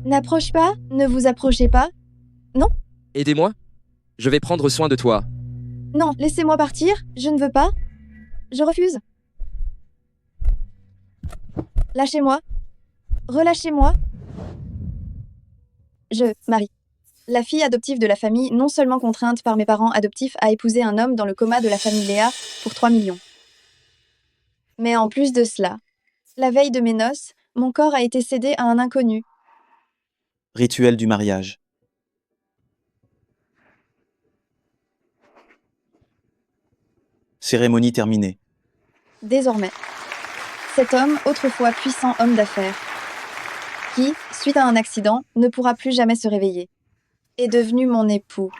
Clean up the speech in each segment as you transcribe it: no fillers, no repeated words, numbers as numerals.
N'approche pas, ne vous approchez pas. Non, Aidez-moi. Je vais prendre soin de toi. non, laissez-moi partir, je ne veux pas. Je refuse. Lâchez-moi. Relâchez-moi. Marie. La fille adoptive de la famille, non seulement contrainte par mes parents adoptifs à épouser un homme dans le coma de la famille Léa pour 3 millions. Mais en plus de cela, la veille de mes noces, mon corps a été cédé à un inconnu. Rituel du mariage. Cérémonie terminée. Désormais, cet homme, autrefois puissant homme d'affaires, qui, suite à un accident, ne pourra plus jamais se réveiller, est devenu mon époux.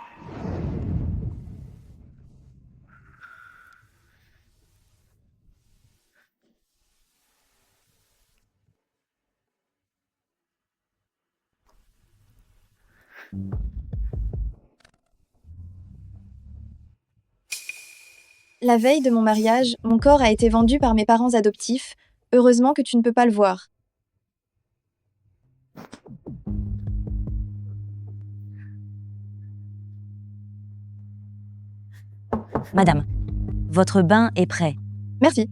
La veille de mon mariage, mon corps a été vendu par mes parents adoptifs. Heureusement que tu ne peux pas le voir. Madame, votre bain est prêt. Merci.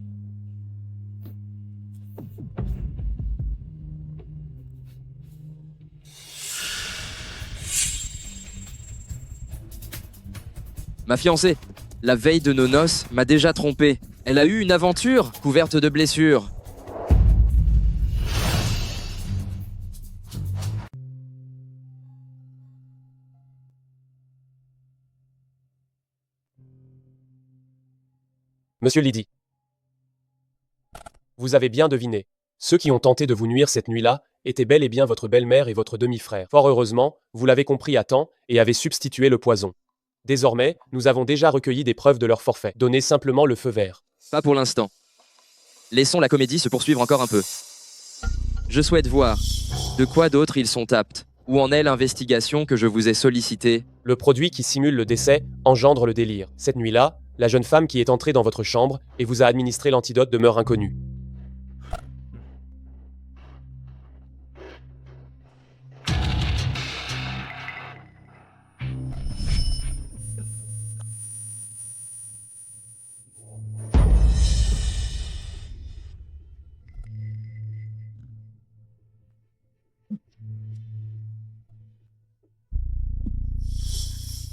Ma fiancée, la veille de nos noces, m'a déjà trompé. Elle a eu une aventure couverte de blessures. Monsieur Lydie. Vous avez bien deviné. Ceux qui ont tenté de vous nuire cette nuit-là étaient bel et bien votre belle-mère et votre demi-frère. Fort heureusement, vous l'avez compris à temps et avez substitué le poison. Désormais, nous avons déjà recueilli des preuves de leur forfait. Donnez simplement le feu vert. Pas pour l'instant. Laissons la comédie se poursuivre encore un peu. Je souhaite voir de quoi d'autre ils sont aptes. Où en est l'investigation que je vous ai sollicitée? Le produit qui simule le décès engendre le délire. Cette nuit-là, la jeune femme qui est entrée dans votre chambre et vous a administré l'antidote demeure inconnue.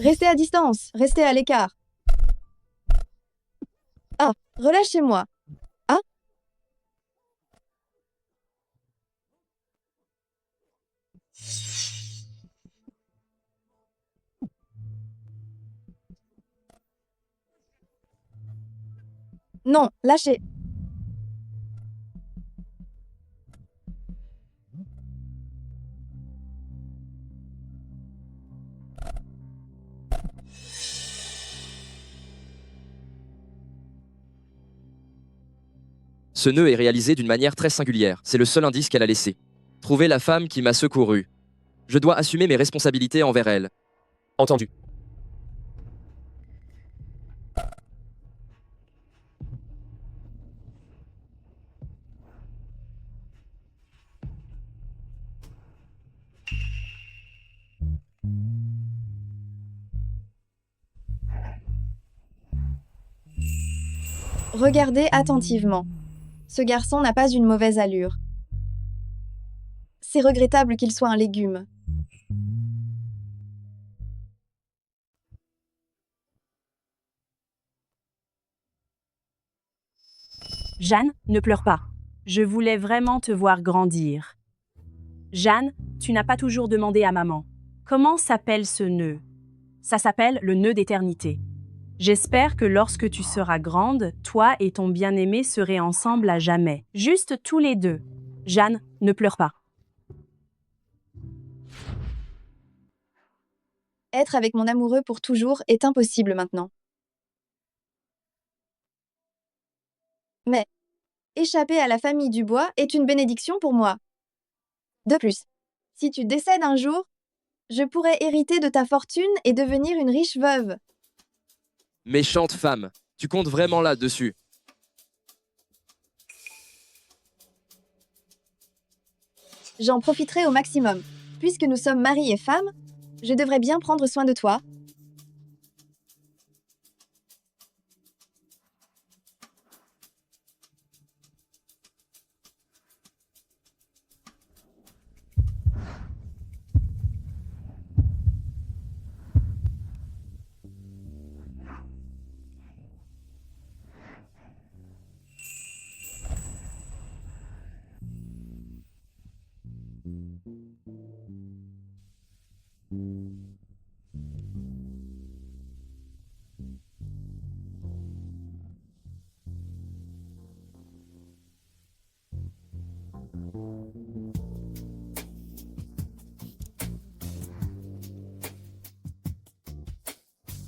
Restez à distance, restez à l'écart. Ah, relâchez-moi. Ah, non, lâchez. Ce nœud est réalisé d'une manière très singulière. C'est le seul indice qu'elle a laissé. Trouver la femme qui m'a secouru. Je dois assumer mes responsabilités envers elle. Entendu. Regardez attentivement. Ce garçon n'a pas une mauvaise allure. C'est regrettable qu'il soit un légume. Jeanne, ne pleure pas. Je voulais vraiment te voir grandir. Jeanne, tu n'as pas toujours demandé à maman. Comment s'appelle ce nœud? Ça s'appelle le nœud d'éternité. J'espère que lorsque tu seras grande, toi et ton bien-aimé serez ensemble à jamais. Juste tous les deux. Jeanne, ne pleure pas. Être avec mon amoureux pour toujours est impossible maintenant. Mais échapper à la famille Dubois est une bénédiction pour moi. De plus, si tu décèdes un jour, je pourrai hériter de ta fortune et devenir une riche veuve. Méchante femme, tu comptes vraiment là-dessus? J'en profiterai au maximum. Puisque nous sommes mari et femme, je devrais bien prendre soin de toi.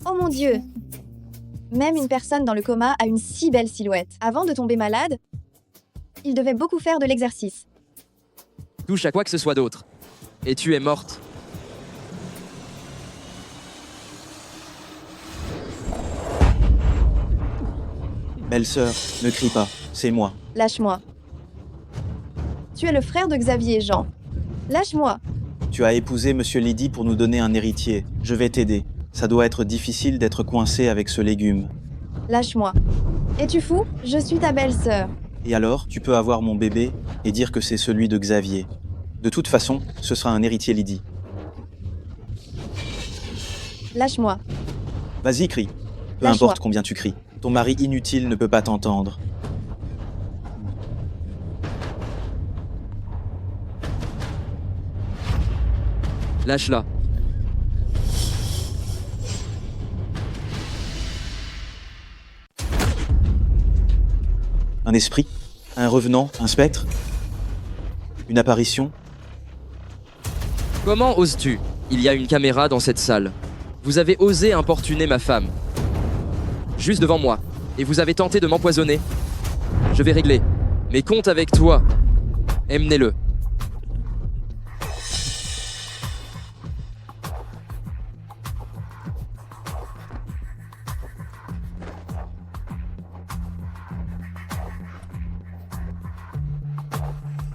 Oh mon Dieu! Même une personne dans le coma a une si belle silhouette. Avant de tomber malade, il devait beaucoup faire de l'exercice. Touche à quoi que ce soit d'autre. Et tu es morte. Belle-sœur, ne crie pas, c'est moi. Lâche-moi. Tu es le frère de Xavier, Jean. Lâche-moi. Tu as épousé Monsieur Lydie pour nous donner un héritier. Je vais t'aider. Ça doit être difficile d'être coincé avec ce légume. Lâche-moi. Es-tu fou? Je suis ta belle-sœur. Et alors, tu peux avoir mon bébé et dire que c'est celui de Xavier. De toute façon, ce sera un héritier Lydie. Lâche-moi. Vas-y, crie. Peu Lâche-moi. importe combien tu cries. Ton mari inutile ne peut pas t'entendre. Lâche-la. Un esprit? Un revenant? Un spectre? Une apparition? Comment oses-tu? Il y a une caméra dans cette salle. Vous avez osé importuner ma femme. Juste devant moi. Et vous avez tenté de m'empoisonner. Je vais régler. Mais compte avec toi. Emmenez-le.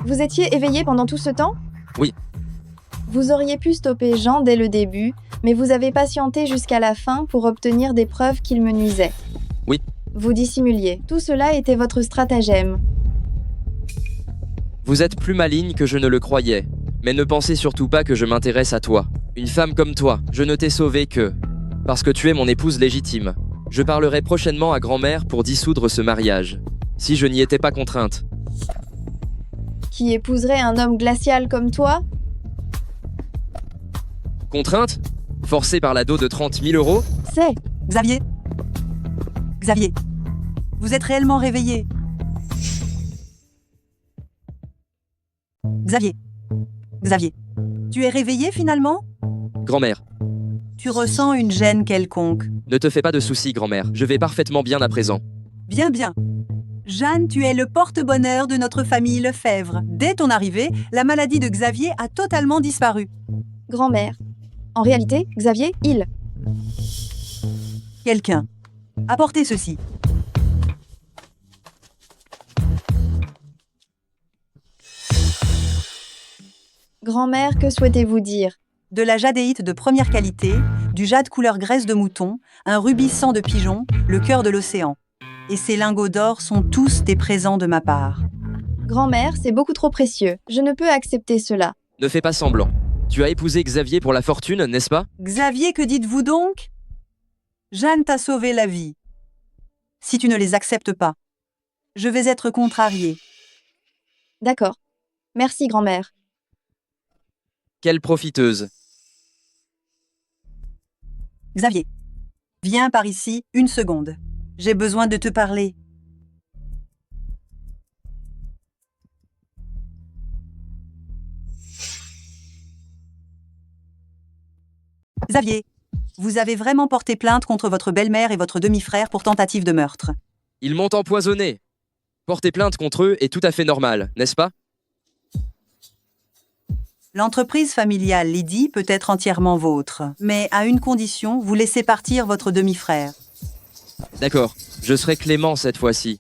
Vous étiez éveillé pendant tout ce temps? Oui. Vous auriez pu stopper Jean dès le début, mais vous avez patienté jusqu'à la fin pour obtenir des preuves qu'il me nuisait. Oui. Vous dissimuliez. Tout cela était votre stratagème. Vous êtes plus maligne que je ne le croyais. Mais ne pensez surtout pas que je m'intéresse à toi. Une femme comme toi, je ne t'ai sauvé que parce que tu es mon épouse légitime. Je parlerai prochainement à grand-mère pour dissoudre ce mariage. Si je n'y étais pas contrainte. Qui épouserait un homme glacial comme toi? Contrainte? Forcée par la dot de 30 000 euros? C'est... Xavier Xavier, vous êtes réellement réveillé. Xavier Xavier, tu es réveillé finalement? Grand-mère, Tu ressens une gêne quelconque. ne te fais pas de soucis, grand-mère. Je vais parfaitement bien à présent. Bien, bien. Jeanne, tu es le porte-bonheur de notre famille Lefebvre. Dès ton arrivée, la maladie de Xavier a totalement disparu. grand-mère. En réalité, Xavier, il... Quelqu'un. Apportez ceci. Grand-mère, que souhaitez-vous dire? De la jadéite de première qualité, du jade couleur graisse de mouton, un rubis sang de pigeon, le cœur de l'océan. Et ces lingots d'or sont tous des présents de ma part. Grand-mère, c'est beaucoup trop précieux. Je ne peux accepter cela. Ne fais pas semblant. Tu as épousé Xavier pour la fortune, n'est-ce pas? Xavier, que dites-vous donc? Jeanne t'a sauvé la vie. Si tu ne les acceptes pas, je vais être contrariée. D'accord. Merci, grand-mère. Quelle profiteuse. Xavier, viens par ici, une seconde. J'ai besoin de te parler. Xavier, vous avez vraiment porté plainte contre votre belle-mère et votre demi-frère pour tentative de meurtre. Ils m'ont empoisonné. Porter plainte contre eux est tout à fait normal, n'est-ce pas? L'entreprise familiale Lydie peut être entièrement vôtre, mais à une condition, vous laissez partir votre demi-frère. D'accord, je serai clément cette fois-ci.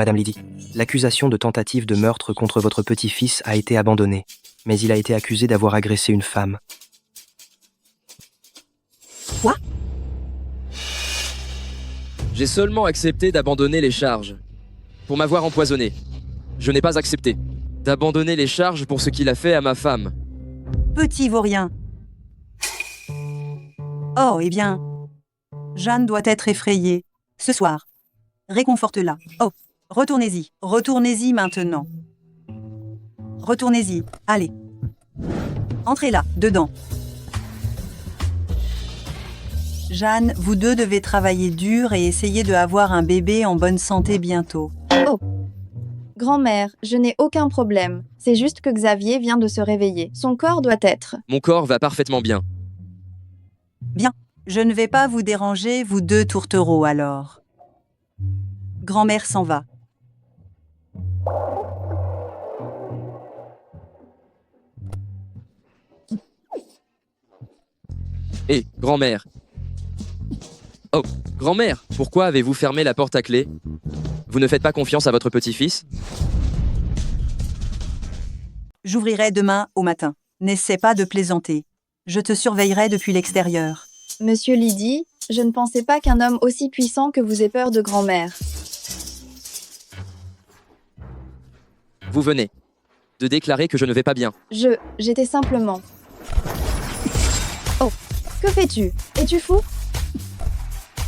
Madame Lydie, l'accusation de tentative de meurtre contre votre petit-fils a été abandonnée, mais il a été accusé d'avoir agressé une femme. Quoi? J'ai seulement accepté d'abandonner les charges. Pour m'avoir empoisonné. Je n'ai pas accepté d'abandonner les charges pour ce qu'il a fait à ma femme. Petit vaurien. Oh, eh bien, Jeanne doit être effrayée. Ce soir. Réconforte-la. Oh, retournez-y. Retournez-y maintenant. Retournez-y. Allez. Entrez là, dedans. Jeanne, vous deux devez travailler dur et essayer de avoir un bébé en bonne santé bientôt. Grand-mère, je n'ai aucun problème. C'est juste que Xavier vient de se réveiller. Son corps doit être. Mon corps va parfaitement bien. Bien. Je ne vais pas vous déranger, vous deux tourtereaux, alors. Grand-mère s'en va. Hé, grand-mère. Oh, grand-mère, pourquoi avez-vous fermé la porte à clé? Vous ne faites pas confiance à votre petit-fils? J'ouvrirai demain au matin. N'essaie pas de plaisanter. Je te surveillerai depuis l'extérieur. Monsieur Lydie, je ne pensais pas qu'un homme aussi puissant que vous ait peur de grand-mère. Vous venez de déclarer que je ne vais pas bien. J'étais simplement... Oh, que fais-tu? Es-tu fou?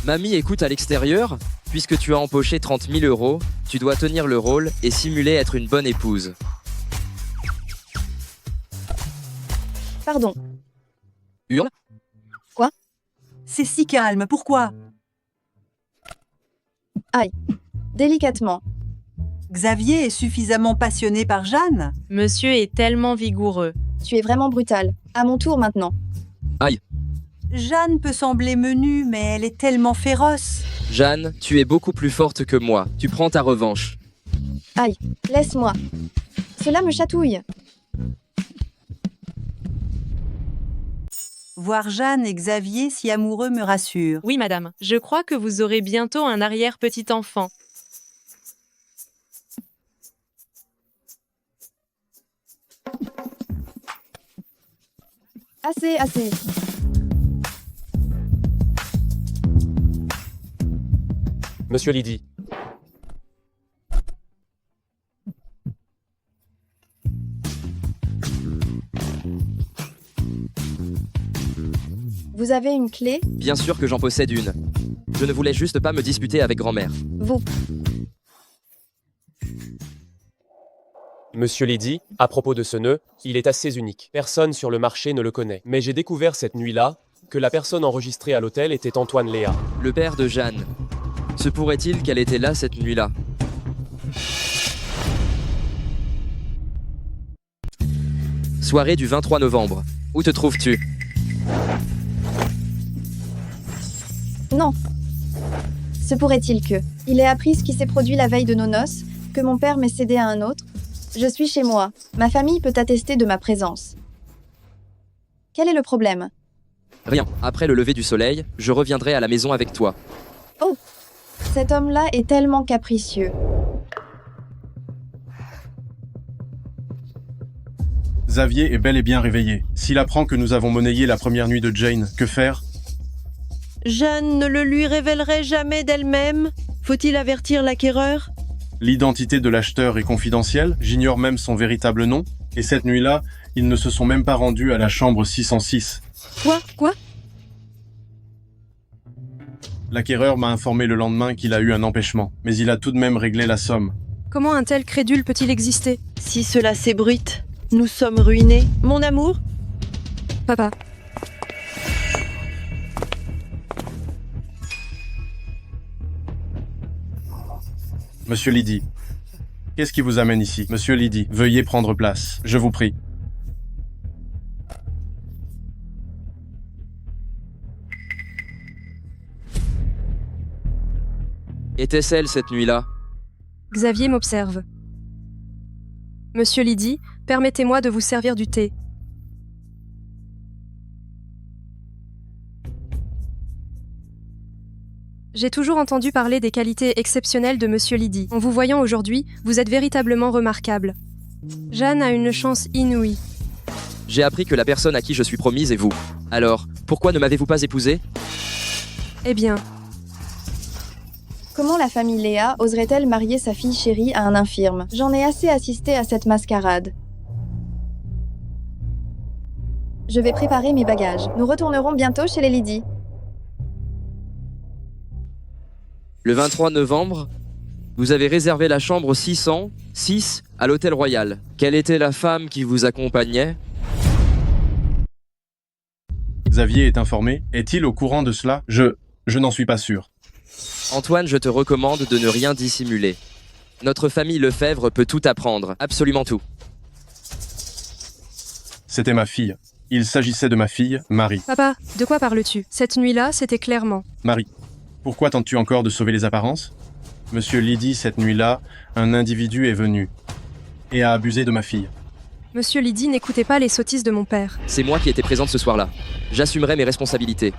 Mamie écoute à l'extérieur. Puisque tu as empoché 30 000 euros, tu dois tenir le rôle et simuler être une bonne épouse. Pardon. Hurle. C'est si calme, pourquoi? Délicatement. Xavier est suffisamment passionné par Jeanne? Monsieur est tellement vigoureux. Tu es vraiment brutal. À mon tour maintenant. Jeanne peut sembler menue, mais elle est tellement féroce. Jeanne, tu es beaucoup plus forte que moi. Tu prends ta revanche. Laisse-moi. Cela me chatouille. Voir Jeanne et Xavier si amoureux me rassure. Oui, madame, je crois que vous aurez bientôt un arrière-petit-enfant. Assez. Monsieur Lydie, Vous avez une clé? Bien sûr que j'en possède une. Je ne voulais juste pas me disputer avec grand-mère. Vous. Monsieur Lydie, à propos de ce nœud, il est assez unique. Personne sur le marché ne le connaît. Mais j'ai découvert cette nuit-là que la personne enregistrée à l'hôtel était Antoine Léa. Le père de Jeanne. Se pourrait-il qu'elle était là cette nuit-là? Soirée du 23 novembre. Où te trouves-tu? Non. Se pourrait-il que... Il ait appris ce qui s'est produit la veille de nos noces, que mon père m'ait cédé à un autre? Je suis chez moi. Ma famille peut attester de ma présence. Quel est le problème? Rien. Après le lever du soleil, je reviendrai à la maison avec toi. Cet homme-là est tellement capricieux. Xavier est bel et bien réveillé. S'il apprend que nous avons monnayé la première nuit de Jane, que faire? Jeanne ne le lui révélerait jamais d'elle-même? Faut-il avertir l'acquéreur? L'identité de l'acheteur est confidentielle, j'ignore même son véritable nom, et cette nuit-là, ils ne se sont même pas rendus à la chambre 606. Quoi? L'acquéreur m'a informé le lendemain qu'il a eu un empêchement, mais il a tout de même réglé la somme. Comment un tel crédule peut-il exister? Si cela s'ébruite, nous sommes ruinés. Mon amour? Papa. Monsieur Lydie. Qu'est-ce qui vous amène ici? Monsieur Lydie, veuillez prendre place, je vous prie. Était-ce elle cette nuit-là? Xavier m'observe. Monsieur Lydie, permettez-moi de vous servir du thé. J'ai toujours entendu parler des qualités exceptionnelles de Monsieur Lydie. En vous voyant aujourd'hui, vous êtes véritablement remarquable. Jeanne a une chance inouïe. J'ai appris que la personne à qui je suis promise est vous. Alors, pourquoi ne m'avez-vous pas épousé? Eh bien, Comment la famille Léa oserait-elle marier sa fille chérie à un infirme? J'en ai assez assisté à cette mascarade. Je vais préparer mes bagages. Nous retournerons bientôt chez les Lydie. Le 23 novembre, vous avez réservé la chambre 606 à l'Hôtel Royal. Quelle était la femme qui vous accompagnait? Xavier est informé. Est-il au courant de cela? Je n'en suis pas sûr. Antoine, je te recommande de ne rien dissimuler. Notre famille Lefebvre peut tout apprendre, absolument tout. C'était ma fille. Il s'agissait de ma fille, Marie. papa, de quoi parles-tu? Cette nuit-là, c'était clairement. Marie, pourquoi tentes-tu encore de sauver les apparences? Monsieur Lydie, cette nuit-là, un individu est venu et a abusé de ma fille. Monsieur Lydie, n'écoutez pas les sottises de mon père. C'est moi qui étais présente ce soir-là. J'assumerai mes responsabilités.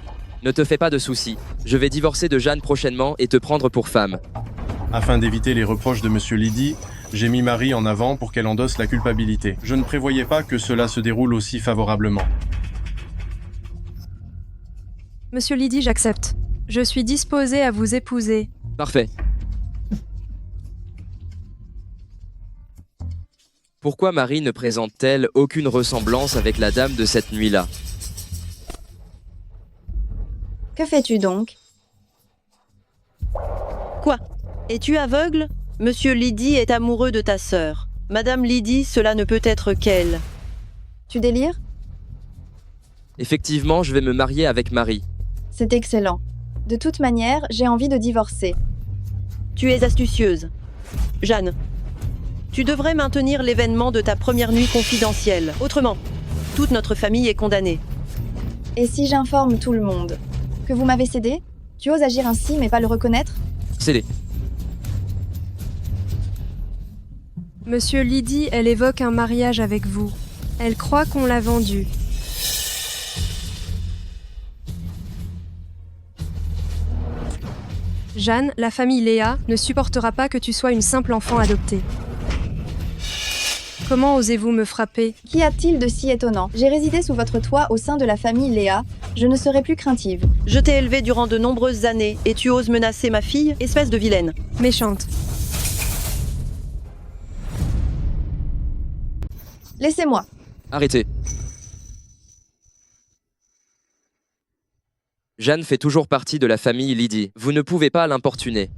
Ne te fais pas de soucis. Je vais divorcer de Jeanne prochainement et te prendre pour femme. Afin d'éviter les reproches de Monsieur Lydie, j'ai mis Marie en avant pour qu'elle endosse la culpabilité. Je ne prévoyais pas que cela se déroule aussi favorablement. Monsieur Lydie, j'accepte. Je suis disposée à vous épouser. Parfait. Pourquoi Marie ne présente-t-elle aucune ressemblance avec la dame de cette nuit-là? Que fais-tu donc? Quoi? Es-tu aveugle? Monsieur Lydie est amoureux de ta sœur. Madame Lydie, cela ne peut être qu'elle. Tu délires? Effectivement, je vais me marier avec Marie. C'est excellent. De toute manière, j'ai envie de divorcer. Tu es astucieuse. Jeanne, tu devrais maintenir l'événement de ta première nuit confidentielle. Autrement, toute notre famille est condamnée. Et si j'informe tout le monde que vous m'avez cédé? Tu oses agir ainsi mais pas le reconnaître? Scellé. Monsieur Lydie, elle évoque un mariage avec vous. Elle croit qu'on l'a vendu. Jeanne, la famille Léa, ne supportera pas que tu sois une simple enfant adoptée. Comment osez-vous me frapper? Qu'y a-t-il de si étonnant? J'ai résidé sous votre toit au sein de la famille Léa. Je ne serai plus craintive. Je t'ai élevée durant de nombreuses années et tu oses menacer ma fille, espèce de vilaine. Méchante. Laissez-moi. Arrêtez. Jeanne fait toujours partie de la famille Lydie. Vous ne pouvez pas l'importuner.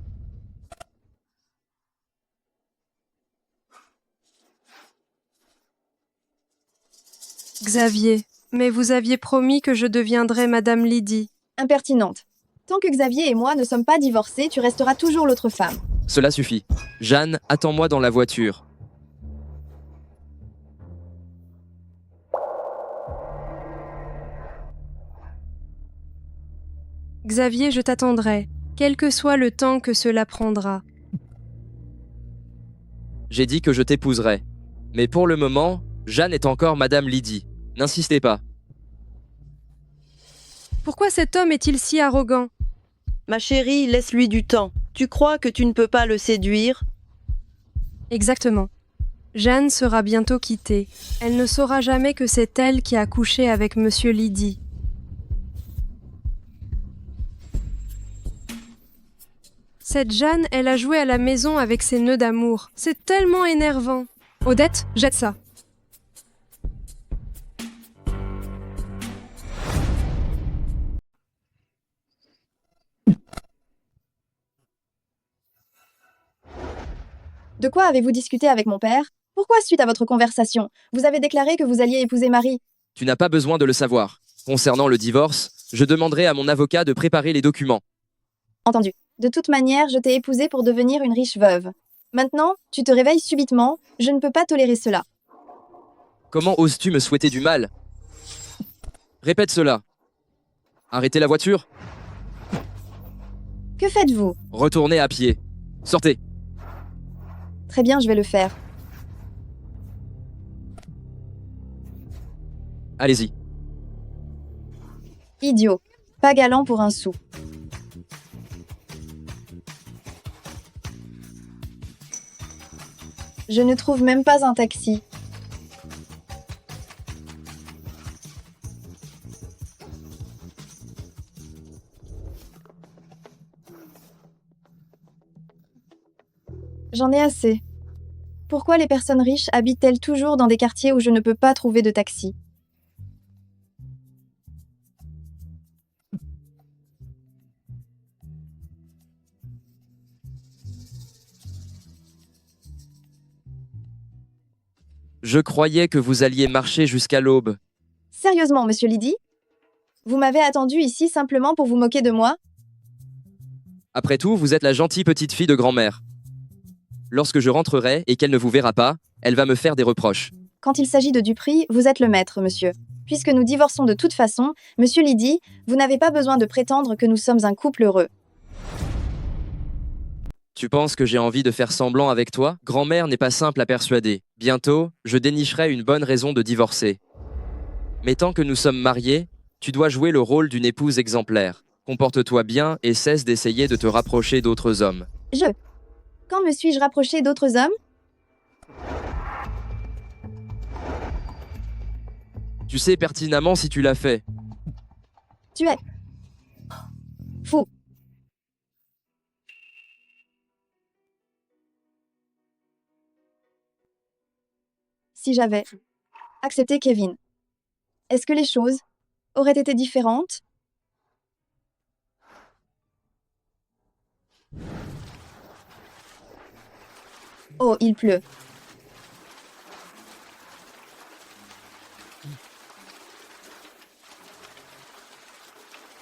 Xavier, mais vous aviez promis que je deviendrais Madame Lydie. Impertinente. Tant que Xavier et moi ne sommes pas divorcés, tu resteras toujours l'autre femme. Cela suffit. Jeanne, attends-moi dans la voiture. Xavier, je t'attendrai, quel que soit le temps que cela prendra. J'ai dit que je t'épouserais. Mais pour le moment, Jeanne est encore Madame Lydie. N'insistez pas. Pourquoi cet homme est-il si arrogant? Ma chérie, laisse-lui du temps. Tu crois que tu ne peux pas le séduire? Exactement. Jeanne sera bientôt quittée. Elle ne saura jamais que c'est elle qui a couché avec Monsieur Lydie. Cette Jeanne, elle a joué à la maison avec ses nœuds d'amour. C'est tellement énervant. Odette, jette ça. De quoi avez-vous discuté avec mon père? Pourquoi, suite à votre conversation, vous avez déclaré que vous alliez épouser Marie? Tu n'as pas besoin de le savoir. Concernant le divorce, je demanderai à mon avocat de préparer les documents. Entendu. De toute manière, je t'ai épousée pour devenir une riche veuve. Maintenant, tu te réveilles subitement, je ne peux pas tolérer cela. Comment oses-tu me souhaiter du mal? Répète cela. Arrêtez la voiture. Que faites-vous? Retournez à pied. Sortez. Très bien, je vais le faire. Allez-y. Idiot. Pas galant pour un sou. Je ne trouve même pas un taxi. J'en ai assez. Pourquoi les personnes riches habitent-elles toujours dans des quartiers où je ne peux pas trouver de taxi? Je croyais que vous alliez marcher jusqu'à l'aube. Sérieusement, monsieur Lydie? Vous m'avez attendu ici simplement pour vous moquer de moi? Après tout, vous êtes la gentille petite fille de grand-mère. Lorsque je rentrerai et qu'elle ne vous verra pas, elle va me faire des reproches. Quand il s'agit de Dupri, vous êtes le maître, monsieur. Puisque nous divorçons de toute façon, monsieur Lydie, vous n'avez pas besoin de prétendre que nous sommes un couple heureux. Tu penses que j'ai envie de faire semblant avec toi? Grand-mère n'est pas simple à persuader. Bientôt, je dénicherai une bonne raison de divorcer. Mais tant que nous sommes mariés, tu dois jouer le rôle d'une épouse exemplaire. Comporte-toi bien et cesse d'essayer de te rapprocher d'autres hommes. Quand me suis-je rapproché d'autres hommes? Tu sais pertinemment si tu l'as fait. Tu es fou. Si j'avais accepté Kevin, est-ce que les choses auraient été différentes? Oh, il pleut.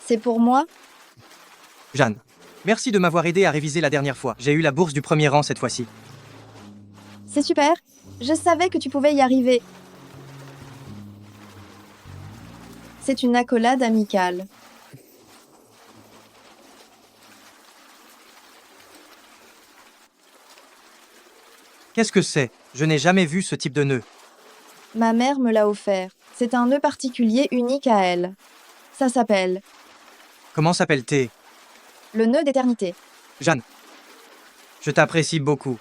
C'est pour moi? Jeanne, merci de m'avoir aidé à réviser la dernière fois. J'ai eu la bourse du premier rang cette fois-ci. C'est super. Je savais que tu pouvais y arriver. C'est une accolade amicale. Qu'est-ce que c'est? Je n'ai jamais vu ce type de nœud. Ma mère me l'a offert. C'est un nœud particulier unique à elle. Ça s'appelle Comment s'appelle-t-il? le nœud d'éternité. Jeanne, je t'apprécie beaucoup.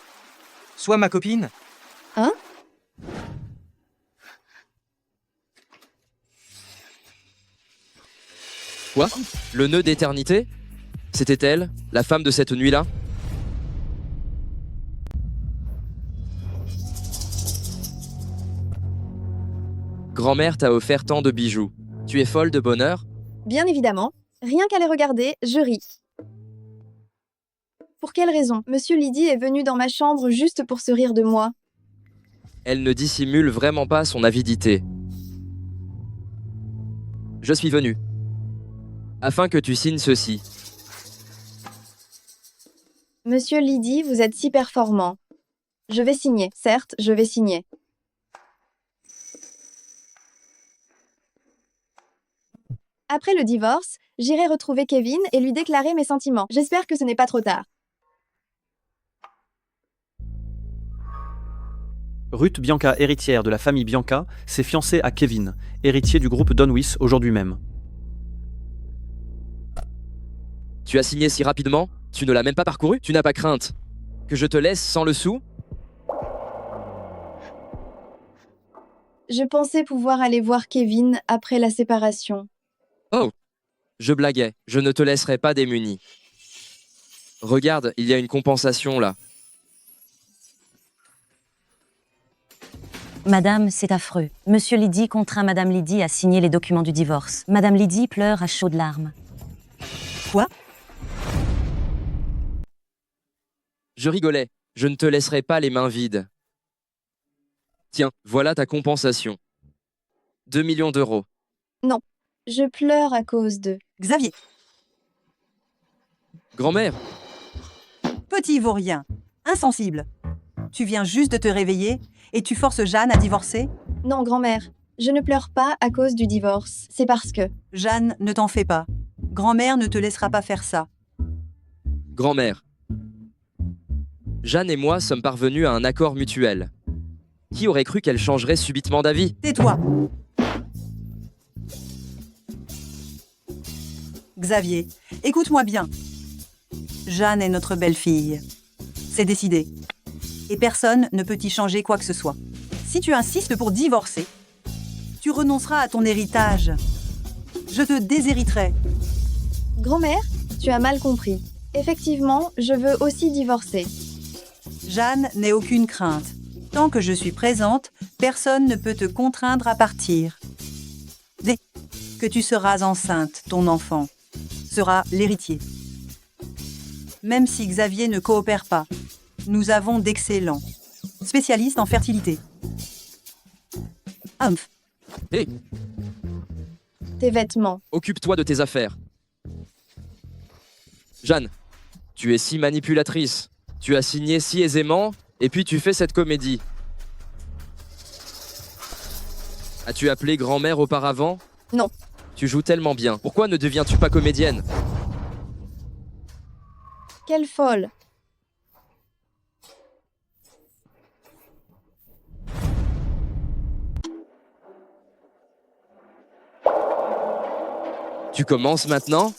Sois ma copine. Hein? Quoi? Le nœud d'éternité? C'était elle, la femme de cette nuit-là? Grand-mère t'a offert tant de bijoux. Tu es folle de bonheur? Bien évidemment. Rien qu'à les regarder, je ris. Pour quelle raison? Monsieur Lydie est venu dans ma chambre juste pour se rire de moi. Elle ne dissimule vraiment pas son avidité. Je suis venu. Afin que tu signes ceci. Monsieur Lydie, vous êtes si performant. Je vais signer. Certes, je vais signer. Après le divorce, j'irai retrouver Kevin et lui déclarer mes sentiments. J'espère que ce n'est pas trop tard. Ruth Bianca, héritière de la famille Bianca, s'est fiancée à Kevin, héritier du groupe Donwis aujourd'hui même. Tu as signé si rapidement? Tu ne l'as même pas parcouru? Tu n'as pas crainte que je te laisse sans le sou? Je pensais pouvoir aller voir Kevin après la séparation. Oh! Je blaguais, je ne te laisserai pas démuni. Regarde, il y a une compensation là. Madame, c'est affreux. Monsieur Lydie contraint Madame Lydie à signer les documents du divorce. Madame Lydie pleure à chaudes larmes. Quoi? Je rigolais, je ne te laisserai pas les mains vides. Tiens, voilà ta compensation. 2 millions d'euros. Non, je pleure à cause de... Xavier, Grand-mère, petit vaurien, insensible. Tu viens juste de te réveiller et tu forces Jeanne à divorcer? Non, grand-mère, je ne pleure pas à cause du divorce. C'est parce que... Jeanne, ne t'en fais pas. Grand-mère ne te laissera pas faire ça. grand-mère. Jeanne et moi sommes parvenus à un accord mutuel. Qui aurait cru qu'elle changerait subitement d'avis? Tais-toi. Xavier, écoute-moi bien. Jeanne est notre belle-fille. C'est décidé. et personne ne peut y changer quoi que ce soit. Si tu insistes pour divorcer, tu renonceras à ton héritage. Je te déshériterai. Grand-mère, tu as mal compris. Effectivement, je veux aussi divorcer. Jeanne, n'aie aucune crainte. Tant que je suis présente, personne ne peut te contraindre à partir. Dès que tu seras enceinte, ton enfant sera l'héritier. Même si Xavier ne coopère pas, nous avons d'excellents spécialistes en fertilité. Humph. Hé, Tes vêtements. occupe-toi de tes affaires. Jeanne, tu es si manipulatrice. Tu as signé si aisément, et puis tu fais cette comédie. As-tu appelé grand-mère auparavant? Non. Tu joues tellement bien. Pourquoi ne deviens-tu pas comédienne? Quelle folle. Tu commences maintenant?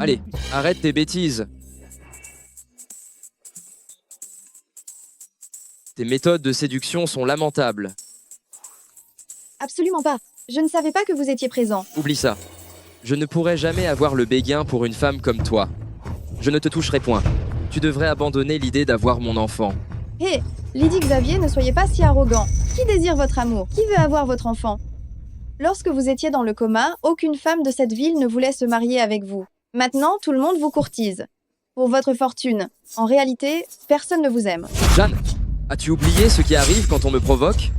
Allez, arrête tes bêtises. Tes méthodes de séduction sont lamentables. Absolument pas. Je ne savais pas que vous étiez présent. Oublie ça. Je ne pourrai jamais avoir le béguin pour une femme comme toi. Je ne te toucherai point. Tu devrais abandonner l'idée d'avoir mon enfant. Hé, Lydie Xavier, ne soyez pas si arrogant. Qui désire votre amour? Qui veut avoir votre enfant? Lorsque vous étiez dans le coma, aucune femme de cette ville ne voulait se marier avec vous. Maintenant, tout le monde vous courtise. Pour votre fortune. En réalité, personne ne vous aime. Jeanne, as-tu oublié ce qui arrive quand on me provoque?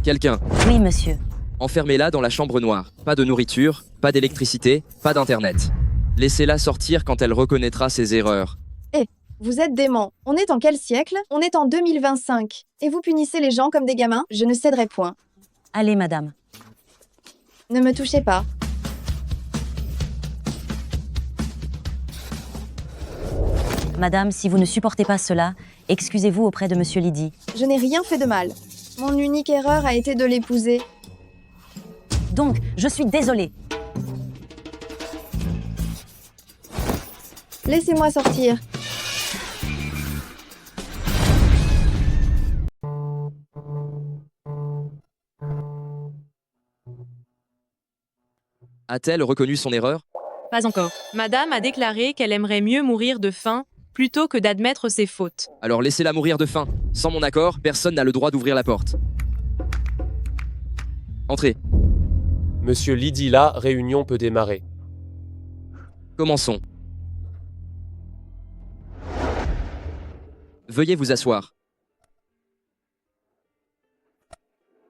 Quelqu'un. Oui, monsieur. Enfermez-la dans la chambre noire. Pas de nourriture, pas d'électricité, pas d'internet. Laissez-la sortir quand elle reconnaîtra ses erreurs. Hé, vous êtes dément. On est en quel siècle? On est en 2025. Et vous punissez les gens comme des gamins? Je ne céderai point. Allez, madame. Ne me touchez pas. Madame, si vous ne supportez pas cela, excusez-vous auprès de monsieur Lydie. Je n'ai rien fait de mal. Mon unique erreur a été de l'épouser. Donc, je suis désolée. Laissez-moi sortir. A-t-elle reconnu son erreur? Pas encore. Madame a déclaré qu'elle aimerait mieux mourir de faim plutôt que d'admettre ses fautes. Alors laissez-la mourir de faim. Sans mon accord, personne n'a le droit d'ouvrir la porte. Entrez. Monsieur Lydie, la réunion peut démarrer. Commençons. Veuillez vous asseoir.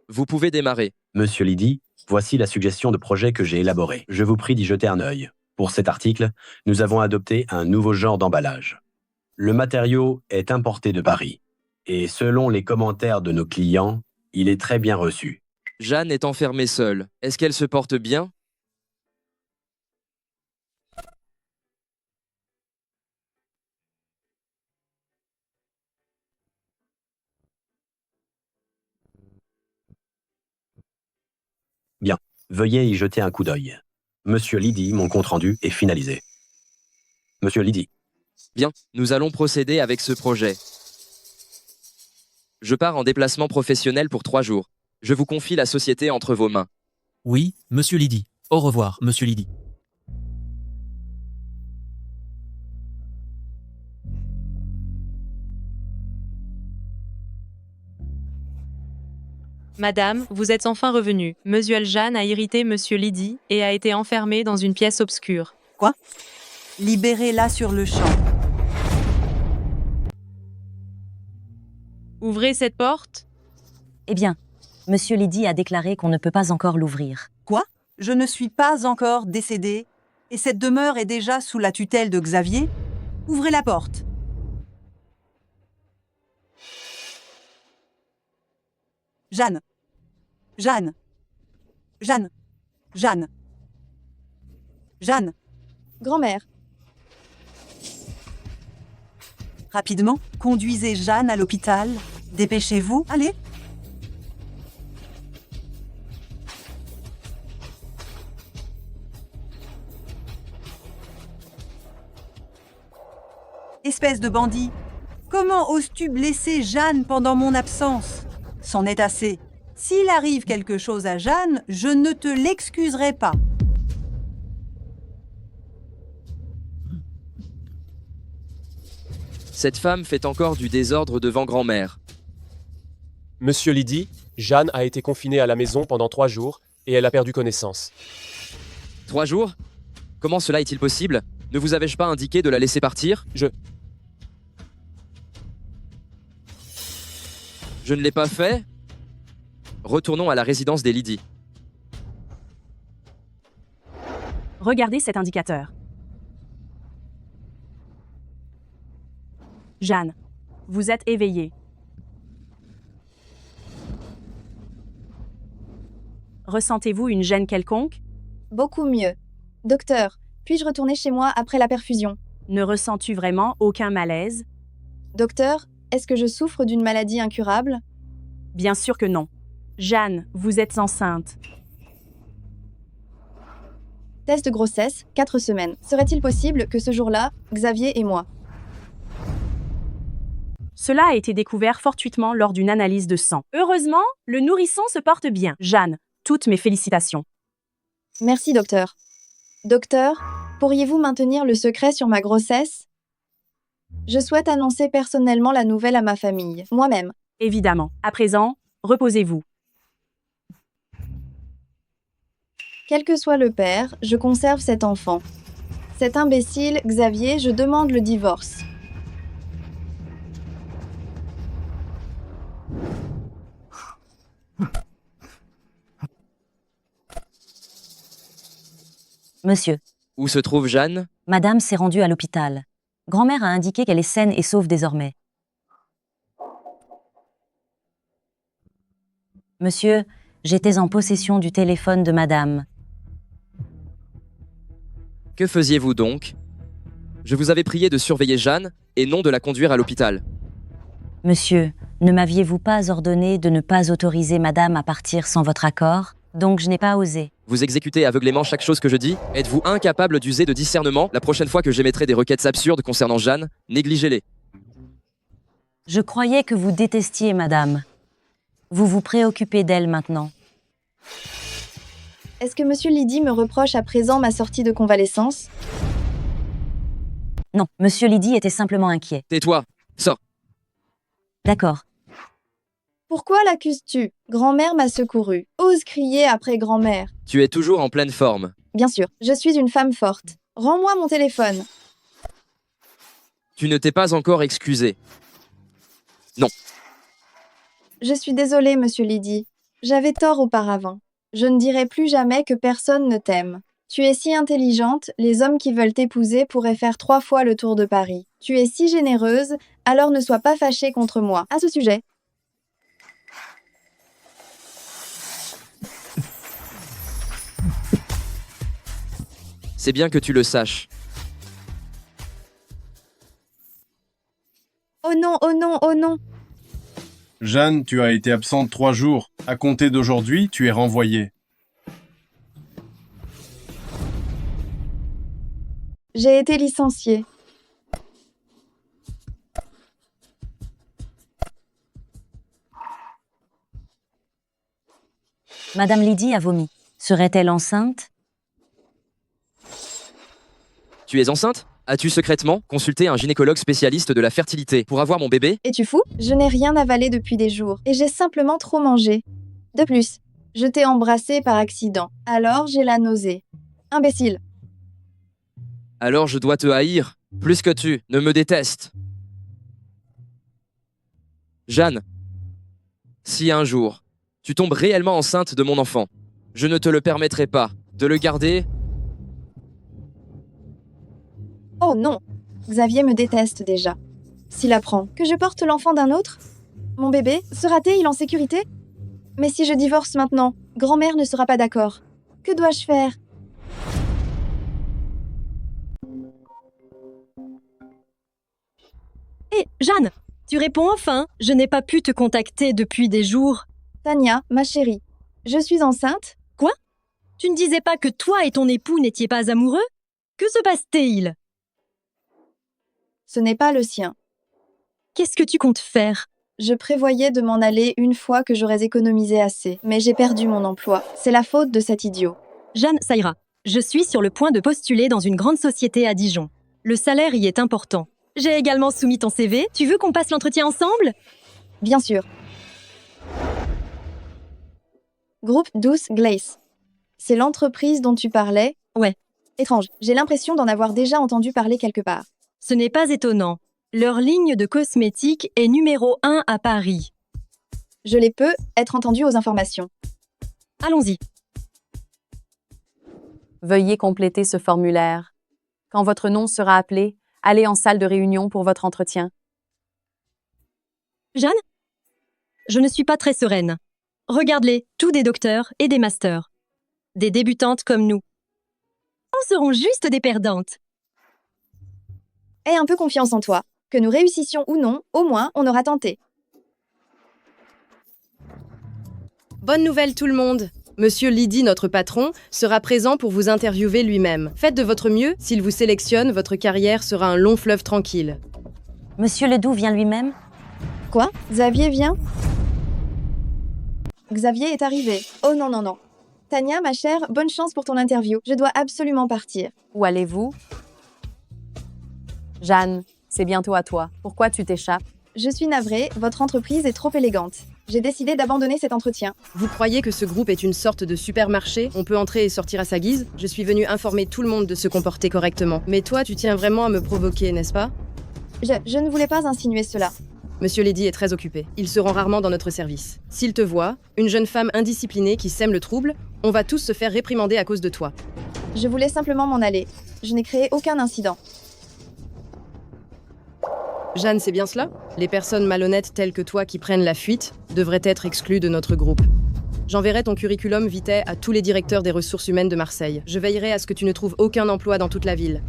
Vous pouvez démarrer. Monsieur Lydie, voici la suggestion de projet que j'ai élaborée. Je vous prie d'y jeter un œil. Pour cet article, nous avons adopté un nouveau genre d'emballage. Le matériau est importé de Paris. Et selon les commentaires de nos clients, il est très bien reçu. Jeanne est enfermée seule. Est-ce qu'elle se porte bien? Bien, veuillez y jeter un coup d'œil. Monsieur Lydie, mon compte-rendu est finalisé. Monsieur Lydie. Bien, nous allons procéder avec ce projet. Je pars en déplacement professionnel pour 3 jours. Je vous confie la société entre vos mains. Oui, monsieur Lydie. Au revoir, monsieur Lydie. Madame, vous êtes enfin revenue. Monsieur Jeanne a irrité monsieur Lydie et a été enfermé dans une pièce obscure. Quoi? Libérez-la sur le champ. Ouvrez cette porte. Eh bien, monsieur Lydie a déclaré qu'on ne peut pas encore l'ouvrir. Quoi? Je ne suis pas encore décédée et cette demeure est déjà sous la tutelle de Xavier? Ouvrez la porte. Jeanne. Jeanne. Jeanne. Jeanne. Jeanne. Grand-mère. Rapidement, conduisez Jeanne à l'hôpital. Dépêchez-vous, allez. Espèce de bandit! Comment oses-tu blesser Jeanne pendant mon absence? C'en est assez. S'il arrive quelque chose à Jeanne, je ne te l'excuserai pas. Cette femme fait encore du désordre devant grand-mère. Monsieur Lydie, Jeanne a été confinée à la maison pendant 3 jours et elle a perdu connaissance. 3 jours? Comment cela est-il possible? Ne vous avais-je pas indiqué de la laisser partir? Je ne l'ai pas fait? Retournons à la résidence des Lydie. Regardez cet indicateur. Jeanne, vous êtes éveillée. Ressentez-vous une gêne quelconque? Beaucoup mieux. Docteur, puis-je retourner chez moi après la perfusion? Ne ressens-tu vraiment aucun malaise? Docteur, est-ce que je souffre d'une maladie incurable? Bien sûr que non. Jeanne, vous êtes enceinte. Test de grossesse, 4 semaines. Serait-il possible que ce jour-là, Xavier et moi? Cela a été découvert fortuitement lors d'une analyse de sang. Heureusement, le nourrisson se porte bien. Jeanne, toutes mes félicitations. Merci, docteur. Docteur, pourriez-vous maintenir le secret sur ma grossesse? Je souhaite annoncer personnellement la nouvelle à ma famille, moi-même. Évidemment. À présent, reposez-vous. Quel que soit le père, je conserve cet enfant. Cet imbécile, Xavier, je demande le divorce. Monsieur, Où se trouve Jeanne? madame s'est rendue à l'hôpital. Grand-mère a indiqué qu'elle est saine et sauve désormais. Monsieur, j'étais en possession du téléphone de madame. Que faisiez-vous donc? Je vous avais prié de surveiller Jeanne et non de la conduire à l'hôpital. Monsieur, ne m'aviez-vous pas ordonné de ne pas autoriser madame à partir sans votre accord? Donc je n'ai pas osé. Vous exécutez aveuglément chaque chose que je dis? Êtes-vous incapable d'user de discernement? La prochaine fois que j'émettrai des requêtes absurdes concernant Jeanne, négligez-les. Je croyais que vous détestiez madame. Vous vous préoccupez d'elle maintenant. Est-ce que Monsieur Lydie me reproche à présent ma sortie de convalescence? Non, monsieur Lydie était simplement inquiet. Tais-toi, sors. D'accord. Pourquoi l'accuses-tu? Grand-mère m'a secouru. Ose crier après grand-mère. Tu es toujours en pleine forme. Bien sûr, je suis une femme forte. Rends-moi mon téléphone. Tu ne t'es pas encore excusé. Non. Je suis désolée, Monsieur Lydie. J'avais tort auparavant. Je ne dirai plus jamais que personne ne t'aime. Tu es si intelligente, les hommes qui veulent t'épouser pourraient faire 3 fois le tour de Paris. Tu es si généreuse, alors ne sois pas fâchée contre moi. À ce sujet, C'est bien que tu le saches. oh non, oh non, oh non. Jeanne, tu as été absente 3 jours. À compter d'aujourd'hui, tu es renvoyée. J'ai été licenciée. Madame Lydie a vomi. Serait-elle enceinte? Tu es enceinte? As-tu secrètement consulté un gynécologue spécialiste de la fertilité pour avoir mon bébé? Es-tu fou? Je n'ai rien avalé depuis des jours et j'ai simplement trop mangé. De plus, je t'ai embrassé par accident. Alors j'ai la nausée. Imbécile. Alors je dois te haïr, plus que tu ne me détestes. Jeanne, si un jour, tu tombes réellement enceinte de mon enfant, je ne te le permettrai pas de le garder. Oh non, Xavier me déteste déjà. S'il apprend que je porte l'enfant d'un autre, mon bébé sera-t-il en sécurité? Mais si je divorce maintenant, grand-mère ne sera pas d'accord. Que dois-je faire? Hé, Jeanne, tu réponds enfin? Je n'ai pas pu te contacter depuis des jours. Tania, ma chérie, je suis enceinte? Quoi? Tu ne disais pas que toi et ton époux n'étiez pas amoureux? Que se passe-t-il? Ce n'est pas le sien. Qu'est-ce que tu comptes faire? Je prévoyais de m'en aller une fois que j'aurais économisé assez, mais j'ai perdu mon emploi. C'est la faute de cet idiot. Jeanne, ça ira. Je suis sur le point de postuler dans une grande société à Dijon. Le salaire y est important. J'ai également soumis ton CV. Tu veux qu'on passe l'entretien ensemble? Bien sûr. Groupe 12 Glace. C'est l'entreprise dont tu parlais? Ouais. Étrange, j'ai l'impression d'en avoir déjà entendu parler quelque part. Ce n'est pas étonnant. Leur ligne de cosmétiques est numéro 1 à Paris. Je les peux être entendu aux informations. Allons-y. Veuillez compléter ce formulaire. Quand votre nom sera appelé, allez en salle de réunion pour votre entretien. Jeanne? Je ne suis pas très sereine. Regarde-les, tous des docteurs et des masters. Des débutantes comme nous. Nous serons juste des perdantes. Aie un peu confiance en toi. Que nous réussissions ou non, au moins, on aura tenté. Bonne nouvelle tout le monde! Monsieur Lydie, notre patron, sera présent pour vous interviewer lui-même. Faites de votre mieux, s'il vous sélectionne, votre carrière sera un long fleuve tranquille. Monsieur Ledoux vient lui-même? Quoi? Xavier vient? Xavier est arrivé. Oh non, non, non. Tania, ma chère, bonne chance pour ton interview. Je dois absolument partir. Où allez-vous? Jeanne, c'est bientôt à toi. Pourquoi tu t'échappes? Je suis navrée, votre entreprise est trop élégante. J'ai décidé d'abandonner cet entretien. Vous croyez que ce groupe est une sorte de supermarché? On peut entrer et sortir à sa guise? Je suis venue informer tout le monde de se comporter correctement. Mais toi, tu tiens vraiment à me provoquer, n'est-ce pas? Je ne voulais pas insinuer cela. Monsieur Lydie est très occupé. Il se rend rarement dans notre service. S'il te voit, une jeune femme indisciplinée qui sème le trouble, on va tous se faire réprimander à cause de toi. Je voulais simplement m'en aller. Je n'ai créé aucun incident. Jeanne, c'est bien cela? Les personnes malhonnêtes telles que toi qui prennent la fuite devraient être exclues de notre groupe. J'enverrai ton curriculum vitae à tous les directeurs des ressources humaines de Marseille. Je veillerai à ce que tu ne trouves aucun emploi dans toute la ville.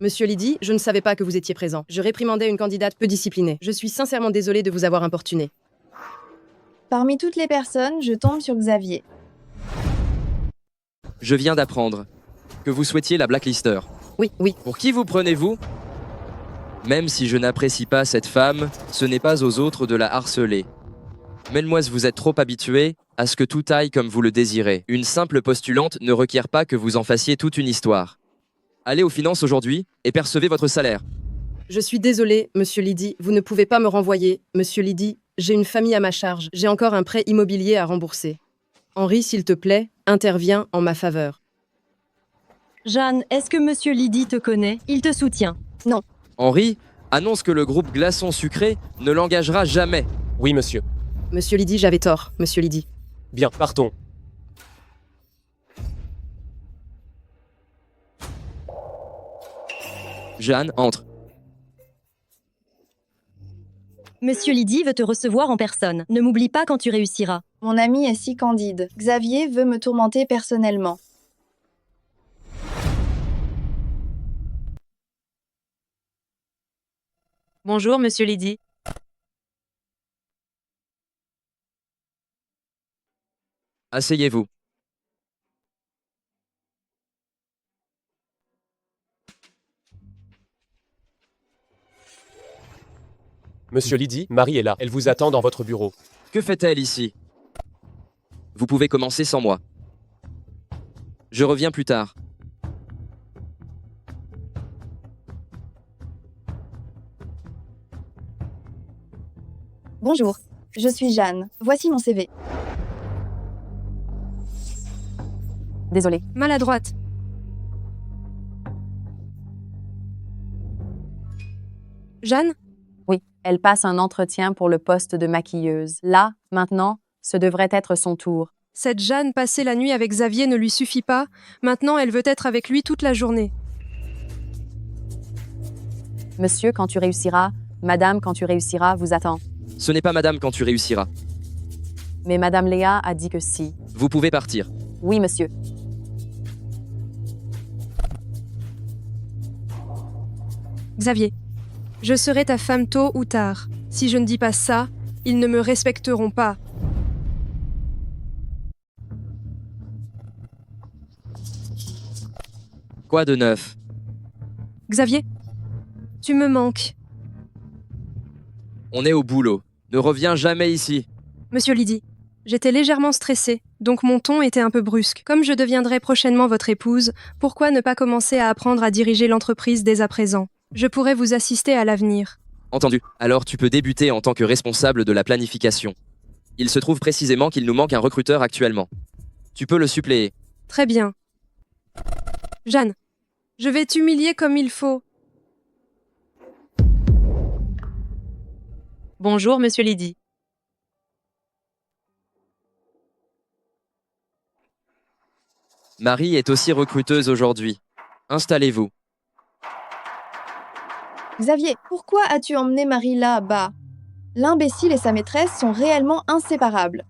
Monsieur Lydie, je ne savais pas que vous étiez présent. Je réprimandais une candidate peu disciplinée. Je suis sincèrement désolée de vous avoir importuné. Parmi toutes les personnes, je tombe sur Xavier. Je viens d'apprendre que vous souhaitiez la blacklister. Oui, oui. Pour qui vous prenez-vous? Même si je n'apprécie pas cette femme, ce n'est pas aux autres de la harceler. Mademoiselle, vous êtes trop habitué à ce que tout aille comme vous le désirez. Une simple postulante ne requiert pas que vous en fassiez toute une histoire. Allez aux finances aujourd'hui et percevez votre salaire. Je suis désolée, monsieur Lydie, vous ne pouvez pas me renvoyer. Monsieur Lydie, j'ai une famille à ma charge. J'ai encore un prêt immobilier à rembourser. Henri, s'il te plaît, interviens en ma faveur. Jeanne, est-ce que monsieur Lydie te connaît? Il te soutient. Non. Henri annonce que le groupe Glaçons Sucrés ne l'engagera jamais. Oui, monsieur. Monsieur Lydie, j'avais tort, monsieur Lydie. Bien, partons. Jeanne, entre. Monsieur Lydie veut te recevoir en personne. Ne m'oublie pas quand tu réussiras. Mon ami est si candide. Xavier veut me tourmenter personnellement. Bonjour, monsieur Lydie. Asseyez-vous. Monsieur Lydie, Marie est là. Elle vous attend dans votre bureau. Que fait-elle ici? Vous pouvez commencer sans moi. Je reviens plus tard. Bonjour, je suis Jeanne. Voici mon CV. Désolée. Maladroite. Jeanne? Oui, elle passe un entretien pour le poste de maquilleuse. Là, maintenant, ce devrait être son tour. Cette Jeanne passer la nuit avec Xavier ne lui suffit pas. Maintenant, elle veut être avec lui toute la journée. Monsieur, quand tu réussiras, madame, quand tu réussiras, vous attend. Ce n'est pas madame quand tu réussiras. Mais madame Léa a dit que si. Vous pouvez partir. Oui, monsieur. Xavier, je serai ta femme tôt ou tard. Si je ne dis pas ça, ils ne me respecteront pas. Quoi de neuf? Xavier, tu me manques. On est au boulot. Ne reviens jamais ici. Monsieur Lydie, j'étais légèrement stressée, donc mon ton était un peu brusque. Comme je deviendrai prochainement votre épouse, pourquoi ne pas commencer à apprendre à diriger l'entreprise dès à présent? Je pourrais vous assister à l'avenir. Entendu. Alors tu peux débuter en tant que responsable de la planification. Il se trouve précisément qu'il nous manque un recruteur actuellement. Tu peux le suppléer. Très bien. Jeanne, je vais t'humilier comme il faut. Bonjour, Monsieur Lydie. Marie est aussi recruteuse aujourd'hui. Installez-vous. Xavier, pourquoi as-tu emmené Marie là-bas? L'imbécile et sa maîtresse sont réellement inséparables.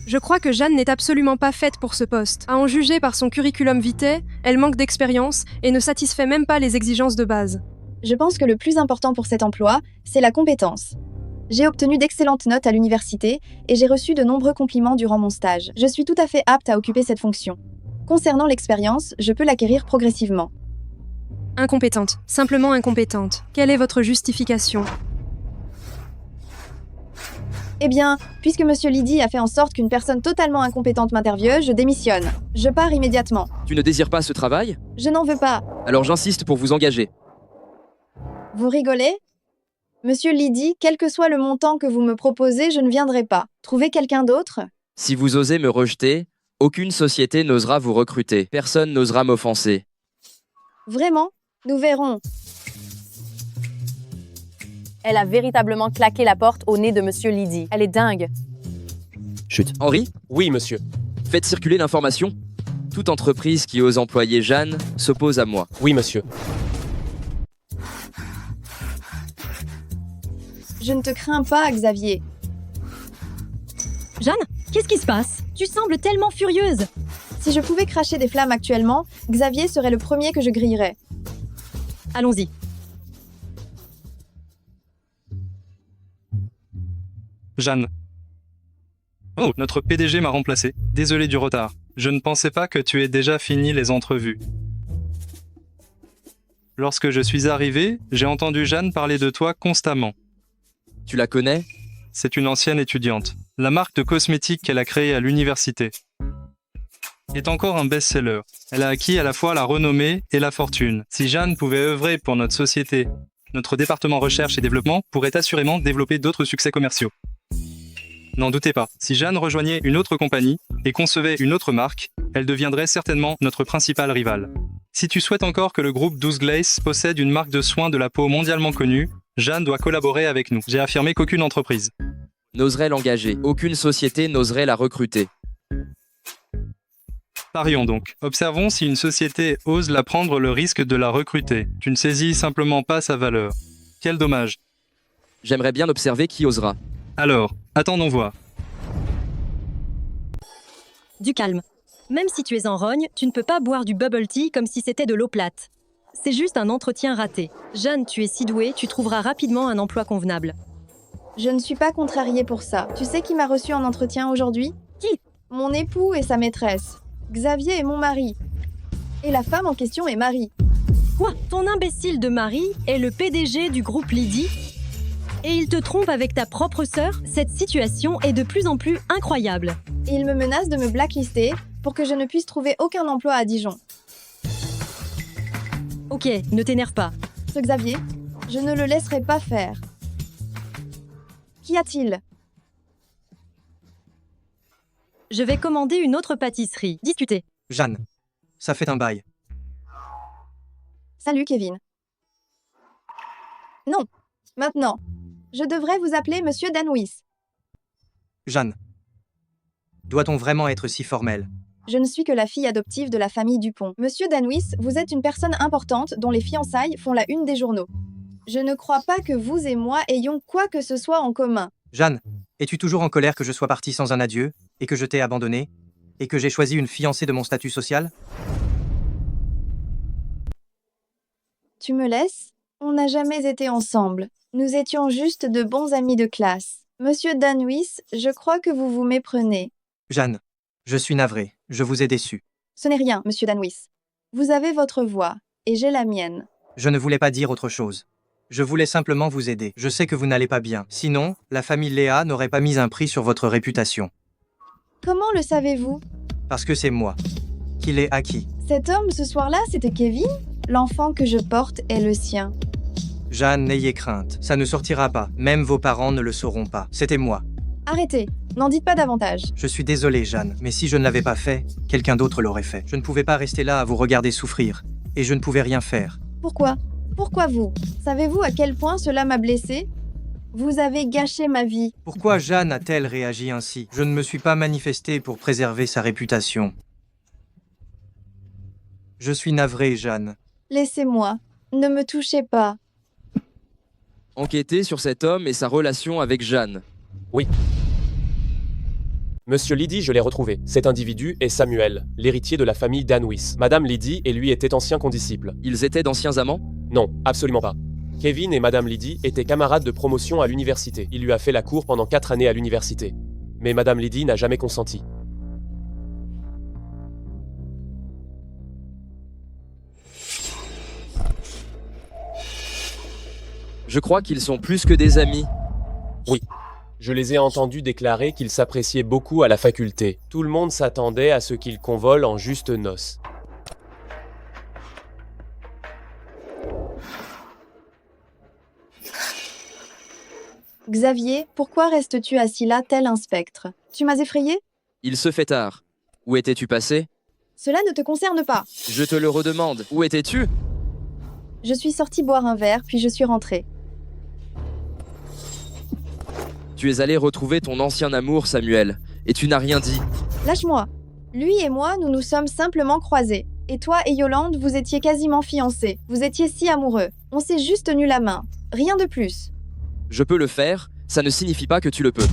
Je crois que Jeanne n'est absolument pas faite pour ce poste. À en juger par son curriculum vitae, elle manque d'expérience et ne satisfait même pas les exigences de base. Je pense que le plus important pour cet emploi, c'est la compétence. J'ai obtenu d'excellentes notes à l'université et j'ai reçu de nombreux compliments durant mon stage. Je suis tout à fait apte à occuper cette fonction. Concernant l'expérience, je peux l'acquérir progressivement. Incompétente, simplement incompétente. Quelle est votre justification? Eh bien, puisque Monsieur Lydie a fait en sorte qu'une personne totalement incompétente m'interviewe, je démissionne. Je pars immédiatement. Tu ne désires pas ce travail? Je n'en veux pas. Alors j'insiste pour vous engager. Vous rigolez? Monsieur Lydie, quel que soit le montant que vous me proposez, je ne viendrai pas. Trouvez quelqu'un d'autre? Si vous osez me rejeter, aucune société n'osera vous recruter. Personne n'osera m'offenser. Vraiment? Nous verrons. Elle a véritablement claqué la porte au nez de Monsieur Lydie. Elle est dingue. Chut. Henri? Oui, monsieur. Faites circuler l'information. Toute entreprise qui ose employer Jeanne s'oppose à moi. Oui, monsieur. Je ne te crains pas, Xavier. Jeanne, qu'est-ce qui se passe? Tu sembles tellement furieuse. Si je pouvais cracher des flammes actuellement, Xavier serait le premier que je grillerais. Allons-y. Jeanne. Oh, notre PDG m'a remplacé. Désolé du retard. Je ne pensais pas que tu aies déjà fini les entrevues. Lorsque je suis arrivé, j'ai entendu Jeanne parler de toi constamment. Tu la connais? C'est une ancienne étudiante. La marque de cosmétiques qu'elle a créée à l'université est encore un best-seller. Elle a acquis à la fois la renommée et la fortune. Si Jeanne pouvait œuvrer pour notre société, notre département recherche et développement pourrait assurément développer d'autres succès commerciaux. N'en doutez pas, si Jeanne rejoignait une autre compagnie et concevait une autre marque, elle deviendrait certainement notre principale rivale. Si tu souhaites encore que le groupe 12 Glace possède une marque de soins de la peau mondialement connue, Jeanne doit collaborer avec nous. J'ai affirmé qu'aucune entreprise n'oserait l'engager. Aucune société n'oserait la recruter. Parions donc. Observons si une société ose la prendre le risque de la recruter. Tu ne saisis simplement pas sa valeur. Quel dommage. J'aimerais bien observer qui osera. Alors, attendons voir. Du calme. Même si tu es en rogne, tu ne peux pas boire du bubble tea comme si c'était de l'eau plate. C'est juste un entretien raté. Jeanne, tu es si douée, tu trouveras rapidement un emploi convenable. Je ne suis pas contrariée pour ça. Tu sais qui m'a reçu en entretien aujourd'hui? Qui? Mon époux et sa maîtresse. Xavier est mon mari. Et la femme en question est Marie. Quoi? Ton imbécile de mari est le PDG du groupe Lydie? Et il te trompe avec ta propre sœur? Cette situation est de plus en plus incroyable. Et il me menace de me blacklister pour que je ne puisse trouver aucun emploi à Dijon. Ok, ne t'énerve pas. Ce Xavier, je ne le laisserai pas faire. Qu'y a-t-il? Je vais commander une autre pâtisserie. Discutez. Jeanne, ça fait un bail. Salut Kevin. Non, maintenant. Je devrais vous appeler Monsieur Danouis. Jeanne, doit-on vraiment être si formel? Je ne suis que la fille adoptive de la famille Dupont. Monsieur Danouis, vous êtes une personne importante dont les fiançailles font la une des journaux. Je ne crois pas que vous et moi ayons quoi que ce soit en commun. Jeanne, es-tu toujours en colère que je sois parti sans un adieu, et que je t'ai abandonné, et que j'ai choisi une fiancée de mon statut social? Tu me laisses? On n'a jamais été ensemble. Nous étions juste de bons amis de classe. Monsieur Danwis, je crois que vous vous méprenez. Jeanne, je suis navré, je vous ai déçu. Ce n'est rien, monsieur Danwis. Vous avez votre voix, et j'ai la mienne. Je ne voulais pas dire autre chose. Je voulais simplement vous aider. Je sais que vous n'allez pas bien. Sinon, la famille Léa n'aurait pas mis un prix sur votre réputation. Comment le savez-vous? Parce que c'est moi qui l'ai acquis. Cet homme, ce soir-là, c'était Kevin? L'enfant que je porte est le sien. Jeanne, n'ayez crainte. Ça ne sortira pas. Même vos parents ne le sauront pas. C'était moi. Arrêtez, n'en dites pas davantage. Je suis désolé, Jeanne, mais si je ne l'avais pas fait, quelqu'un d'autre l'aurait fait. Je ne pouvais pas rester là à vous regarder souffrir. Et je ne pouvais rien faire. Pourquoi? Pourquoi vous? Savez-vous à quel point cela m'a blessé? Vous avez gâché ma vie. Pourquoi Jeanne a-t-elle réagi ainsi? Je ne me suis pas manifesté pour préserver sa réputation. Je suis navré, Jeanne. Laissez-moi. Ne me touchez pas. Enquêter sur cet homme et sa relation avec Jeanne. Oui. Monsieur Lydie, je l'ai retrouvé. Cet individu est Samuel, l'héritier de la famille Danwis. Madame Lydie et lui étaient anciens condisciples. Ils étaient d'anciens amants? Non, absolument pas. Kevin et Madame Lydie étaient camarades de promotion à l'université. Il lui a fait la cour pendant 4 années à l'université. Mais Madame Lydie n'a jamais consenti. Je crois qu'ils sont plus que des amis. Oui. Je les ai entendus déclarer qu'ils s'appréciaient beaucoup à la faculté. Tout le monde s'attendait à ce qu'ils convolent en juste noces. Xavier, pourquoi restes-tu assis là tel un spectre? Tu m'as effrayé? Il se fait tard. Où étais-tu passé? Cela ne te concerne pas. Je te le redemande. Où étais-tu? Je suis sortie boire un verre, puis je suis rentrée. Tu es allé retrouver ton ancien amour, Samuel, et tu n'as rien dit. Lâche-moi. Lui et moi, nous nous sommes simplement croisés. Et toi et Yolande, vous étiez quasiment fiancés. Vous étiez si amoureux. On s'est juste tenu la main. Rien de plus. Je peux le faire, ça ne signifie pas que tu le peux.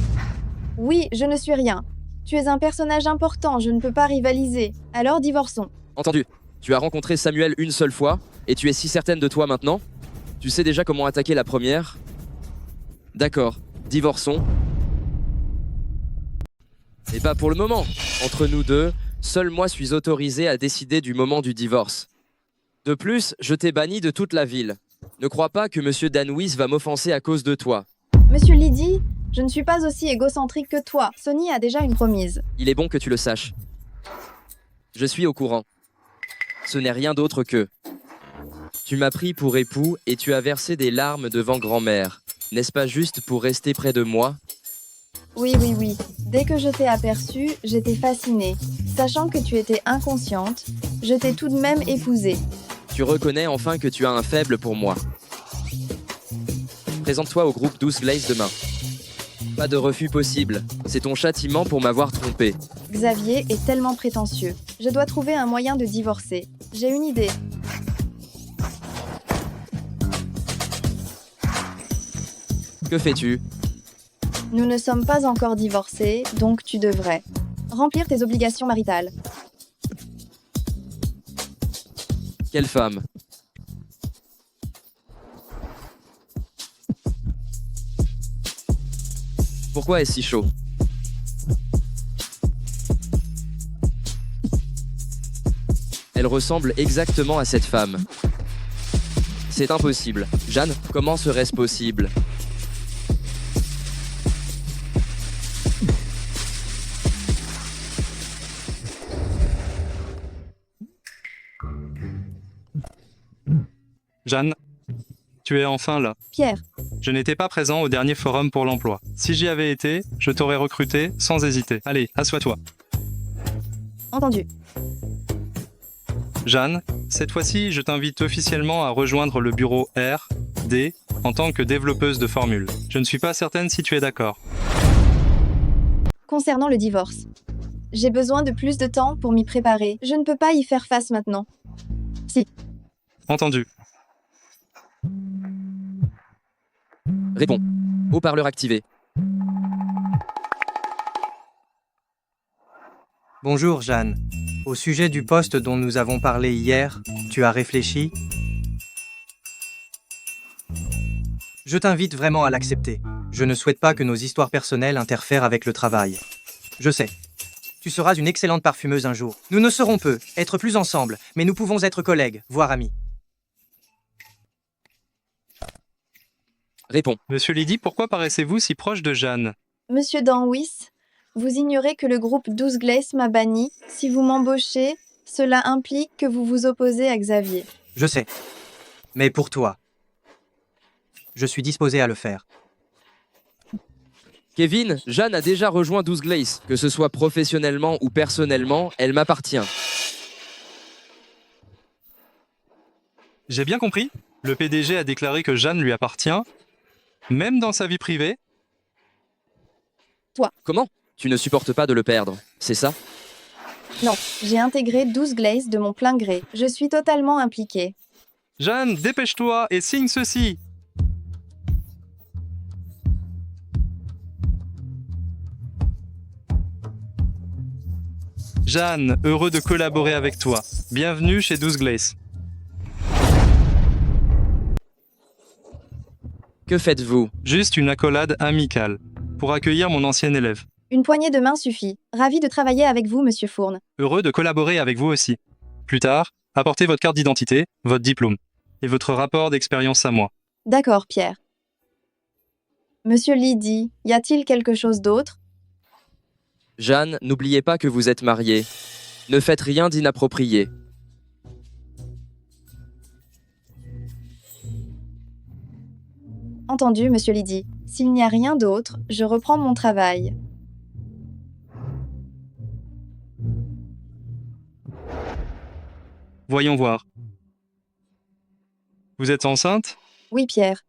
Oui, je ne suis rien. Tu es un personnage important, je ne peux pas rivaliser. Alors divorçons. Entendu. Tu as rencontré Samuel une seule fois, et tu es si certaine de toi maintenant? Tu sais déjà comment attaquer la première? D'accord, divorçons. Et pas pour le moment. Entre nous deux, seul moi suis autorisé à décider du moment du divorce. De plus, je t'ai banni de toute la ville. Ne crois pas que Monsieur Danwis va m'offenser à cause de toi. Monsieur Lydie, je ne suis pas aussi égocentrique que toi. Sonny a déjà une promise. Il est bon que tu le saches. Je suis au courant. Ce n'est rien d'autre que... Tu m'as pris pour époux et tu as versé des larmes devant grand-mère. N'est-ce pas juste pour rester près de moi? Oui. Dès que je t'ai aperçue, j'étais fascinée. Sachant que tu étais inconsciente, je t'ai tout de même épousée. Tu reconnais enfin que tu as un faible pour moi. Présente-toi au groupe 12 Glaze demain. Pas de refus possible. C'est ton châtiment pour m'avoir trompé. Xavier est tellement prétentieux. Je dois trouver un moyen de divorcer. J'ai une idée. Que fais-tu? Nous ne sommes pas encore divorcés, donc tu devrais remplir tes obligations maritales. Quelle femme? Pourquoi est-ce si chaud? Elle ressemble exactement à cette femme. C'est impossible. Jeanne, comment serait-ce possible? Jeanne, tu es enfin là. Pierre. Je n'étais pas présent au dernier forum pour l'emploi. Si j'y avais été, je t'aurais recruté sans hésiter. Allez, assois-toi. Entendu. Jeanne, cette fois-ci, je t'invite officiellement à rejoindre le bureau R, D, en tant que développeuse de formules. Je ne suis pas certaine si tu es d'accord. Concernant le divorce, j'ai besoin de plus de temps pour m'y préparer. Je ne peux pas y faire face maintenant. Si. Entendu. Réponds. Haut-parleur activé. Bonjour, Jeanne. Au sujet du poste dont nous avons parlé hier, tu as réfléchi? Je t'invite vraiment à l'accepter. Je ne souhaite pas que nos histoires personnelles interfèrent avec le travail. Je sais. Tu seras une excellente parfumeuse un jour. Nous ne saurons peu être plus ensemble, mais nous pouvons être collègues, voire amis. Réponds. Monsieur Lydie, pourquoi paraissez-vous si proche de Jeanne? Monsieur Danwis, vous ignorez que le groupe 12 Glace m'a banni. Si vous m'embauchez, cela implique que vous vous opposez à Xavier. Je sais. Mais pour toi, je suis disposé à le faire. Kevin, Jeanne a déjà rejoint 12 Glace. Que ce soit professionnellement ou personnellement, elle m'appartient. J'ai bien compris. Le PDG a déclaré que Jeanne lui appartient, même dans sa vie privée. Toi. Comment? Tu ne supportes pas de le perdre, c'est ça? Non, j'ai intégré 12 Glace de mon plein gré. Je suis totalement impliquée. Jeanne, dépêche-toi et signe ceci. Jeanne, heureux de collaborer avec toi. Bienvenue chez 12 Glace. Que faites-vous? Juste une accolade amicale, pour accueillir mon ancien élève. Une poignée de main suffit. Ravi de travailler avec vous, monsieur Fourne. Heureux de collaborer avec vous aussi. Plus tard, apportez votre carte d'identité, votre diplôme, et votre rapport d'expérience à moi. D'accord, Pierre. Monsieur Lydie, y a-t-il quelque chose d'autre? Jeanne, n'oubliez pas que vous êtes mariée. Ne faites rien d'inapproprié. Entendu, monsieur Lydie. S'il n'y a rien d'autre, je reprends mon travail. Voyons voir. Vous êtes enceinte? Oui, Pierre.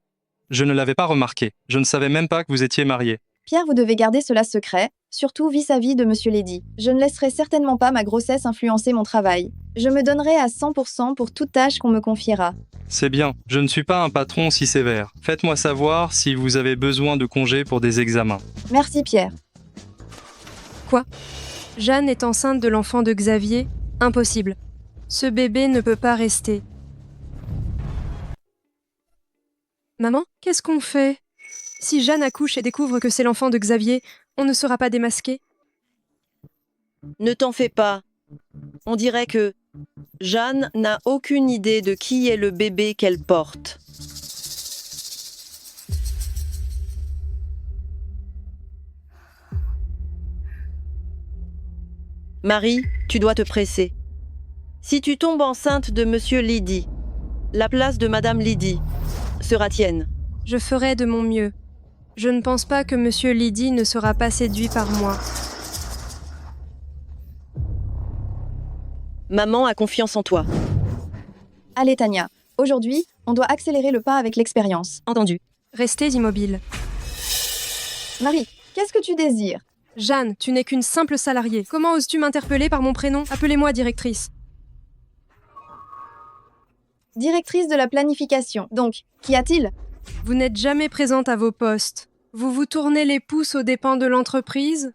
Je ne l'avais pas remarqué. Je ne savais même pas que vous étiez mariée. Pierre, vous devez garder cela secret, surtout vis-à-vis de monsieur Lydie. Je ne laisserai certainement pas ma grossesse influencer mon travail. Je me donnerai à 100% pour toute tâche qu'on me confiera. C'est bien, je ne suis pas un patron si sévère. Faites-moi savoir si vous avez besoin de congés pour des examens. Merci, Pierre. Quoi? Jeanne est enceinte de l'enfant de Xavier? Impossible. Ce bébé ne peut pas rester. Maman, qu'est-ce qu'on fait? Si Jeanne accouche et découvre que c'est l'enfant de Xavier, on ne sera pas démasqué? Ne t'en fais pas. On dirait que Jeanne n'a aucune idée de qui est le bébé qu'elle porte. Marie, tu dois te presser. Si tu tombes enceinte de Monsieur Lydie, la place de Madame Lydie sera tienne. Je ferai de mon mieux. Je ne pense pas que Monsieur Lydie ne sera pas séduit par moi. Maman a confiance en toi. Allez, Tania. Aujourd'hui, on doit accélérer le pas avec l'expérience. Entendu. Restez immobiles. Marie, qu'est-ce que tu désires? Jeanne, tu n'es qu'une simple salariée. Comment oses-tu m'interpeller par mon prénom? Appelez-moi directrice. Directrice de la planification. Donc, qu'y a-t-il? Vous n'êtes jamais présente à vos postes. Vous vous tournez les pouces aux dépens de l'entreprise?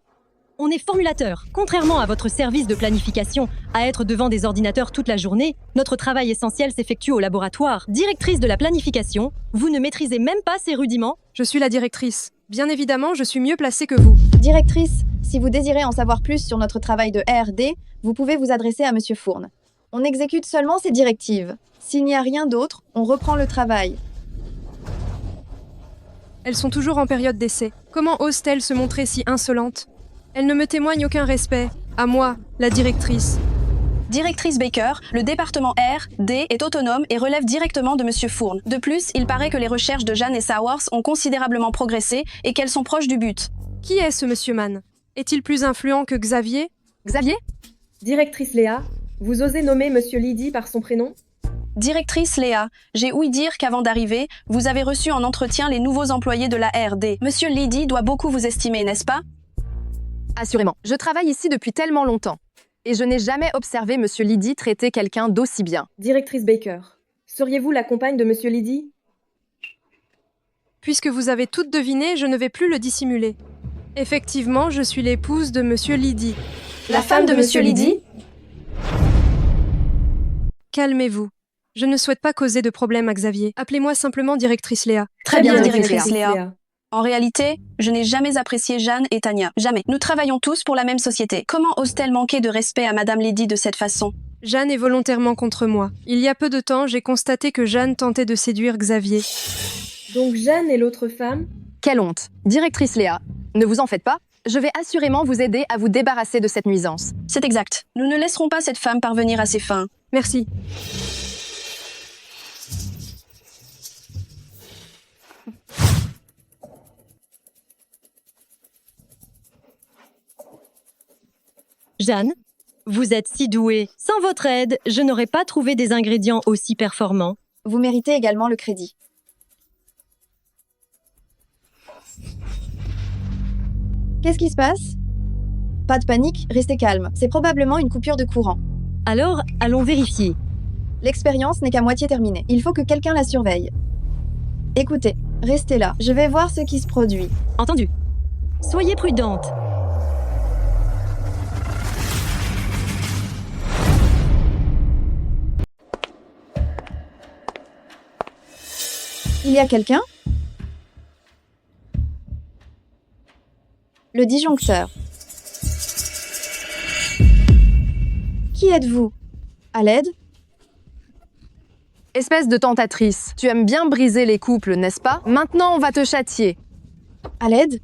On est formulateur. Contrairement à votre service de planification, à être devant des ordinateurs toute la journée, notre travail essentiel s'effectue au laboratoire. Directrice de la planification, vous ne maîtrisez même pas ces rudiments? Je suis la directrice. Bien évidemment, je suis mieux placée que vous. Directrice, si vous désirez en savoir plus sur notre travail de R&D, vous pouvez vous adresser à monsieur Fourne. On exécute seulement ses directives. S'il n'y a rien d'autre, on reprend le travail. Elles sont toujours en période d'essai. Comment osent-elles se montrer si insolentes? Elles ne me témoignent aucun respect. À moi, la directrice. Directrice Baker, le département R, D est autonome et relève directement de Monsieur Fourne. De plus, il paraît que les recherches de Jeanne et Sowers ont considérablement progressé et qu'elles sont proches du but. Qui est ce Monsieur Mann? Est-il plus influent que Xavier? Xavier? Directrice Léa, vous osez nommer Monsieur Lydie par son prénom? Directrice Léa, j'ai ouï dire qu'avant d'arriver, vous avez reçu en entretien les nouveaux employés de la R&D. Monsieur Lydie doit beaucoup vous estimer, n'est-ce pas? Assurément. Je travaille ici depuis tellement longtemps. Et je n'ai jamais observé Monsieur Lydie traiter quelqu'un d'aussi bien. Directrice Baker, seriez-vous la compagne de Monsieur Lydie? Puisque vous avez toutes deviné, je ne vais plus le dissimuler. Effectivement, je suis l'épouse de Monsieur Lydie. La femme de Monsieur Lydie? Calmez-vous. Je ne souhaite pas causer de problème à Xavier. Appelez-moi simplement directrice Léa. Très bien, directrice Léa. En réalité, je n'ai jamais apprécié Jeanne et Tania. Jamais. Nous travaillons tous pour la même société. Comment ose-t-elle manquer de respect à Madame Lady de cette façon? Jeanne est volontairement contre moi. Il y a peu de temps, j'ai constaté que Jeanne tentait de séduire Xavier. Donc Jeanne et l'autre femme? Quelle honte. Directrice Léa, ne vous en faites pas. Je vais assurément vous aider à vous débarrasser de cette nuisance. C'est exact. Nous ne laisserons pas cette femme parvenir à ses fins. Merci. Jeanne, vous êtes si douée. Sans votre aide, je n'aurais pas trouvé des ingrédients aussi performants. Vous méritez également le crédit. Qu'est-ce qui se passe? Pas de panique, restez calme. C'est probablement une coupure de courant. Alors, allons vérifier. L'expérience n'est qu'à moitié terminée. Il faut que quelqu'un la surveille. Écoutez, restez là. Je vais voir ce qui se produit. Entendu. Soyez prudente. Il y a quelqu'un? Le disjoncteur. Qui êtes-vous? À l'aide? Espèce de tentatrice, tu aimes bien briser les couples, n'est-ce pas? Maintenant, on va te châtier. À l'aide?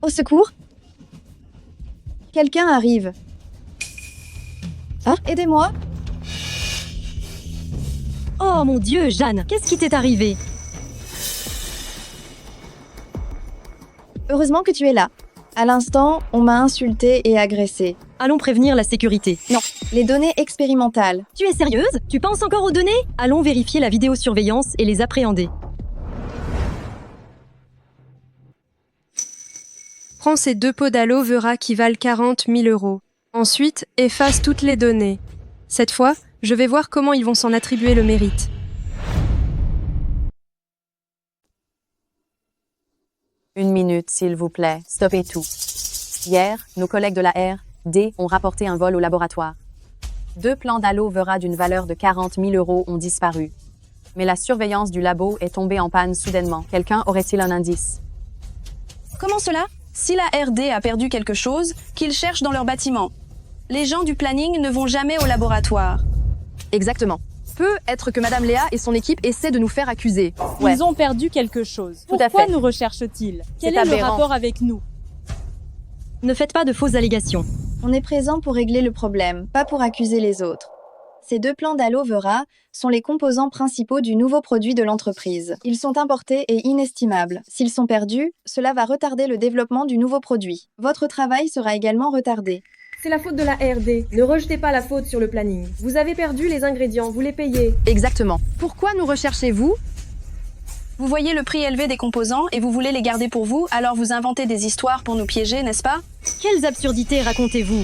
Au secours? Quelqu'un arrive. Ah, aidez-moi! Oh mon Dieu, Jeanne, qu'est-ce qui t'est arrivé? Heureusement que tu es là. À l'instant, on m'a insultée et agressée. Allons prévenir la sécurité. Non, les données expérimentales. Tu es sérieuse? Tu penses encore aux données? Allons vérifier la vidéosurveillance et les appréhender. Prends ces 2 pots d'aloe vera qui valent 40 000 €. Ensuite, efface toutes les données. Cette fois, je vais voir comment ils vont s'en attribuer le mérite. Une minute, s'il vous plaît. Stoppez tout. Hier, nos collègues de la R&D ont rapporté un vol au laboratoire. 2 plants d'aloe vera d'une valeur de 40 000 € ont disparu. Mais la surveillance du labo est tombée en panne soudainement. Quelqu'un aurait-il un indice? Comment cela? Si la R&D a perdu quelque chose, qu'ils cherchent dans leur bâtiment. Les gens du planning ne vont jamais au laboratoire. Exactement. Peut être que Madame Léa et son équipe essaient de nous faire accuser. Ouais. Ils ont perdu quelque chose. Tout à Pourquoi fait. nous recherchent-ils? Quel C'est est le aberrant. rapport avec nous? Ne faites pas de fausses allégations. On est présent pour régler le problème, pas pour accuser les autres. Ces 2 plants d'aloe vera sont les composants principaux du nouveau produit de l'entreprise. Ils sont importés et inestimables. S'ils sont perdus, cela va retarder le développement du nouveau produit. Votre travail sera également retardé. C'est la faute de la R&D. Ne rejetez pas la faute sur le planning. Vous avez perdu les ingrédients, vous les payez. Exactement. Pourquoi nous recherchez-vous? Vous voyez le prix élevé des composants et vous voulez les garder pour vous, alors vous inventez des histoires pour nous piéger, n'est-ce pas? Quelles absurdités racontez-vous?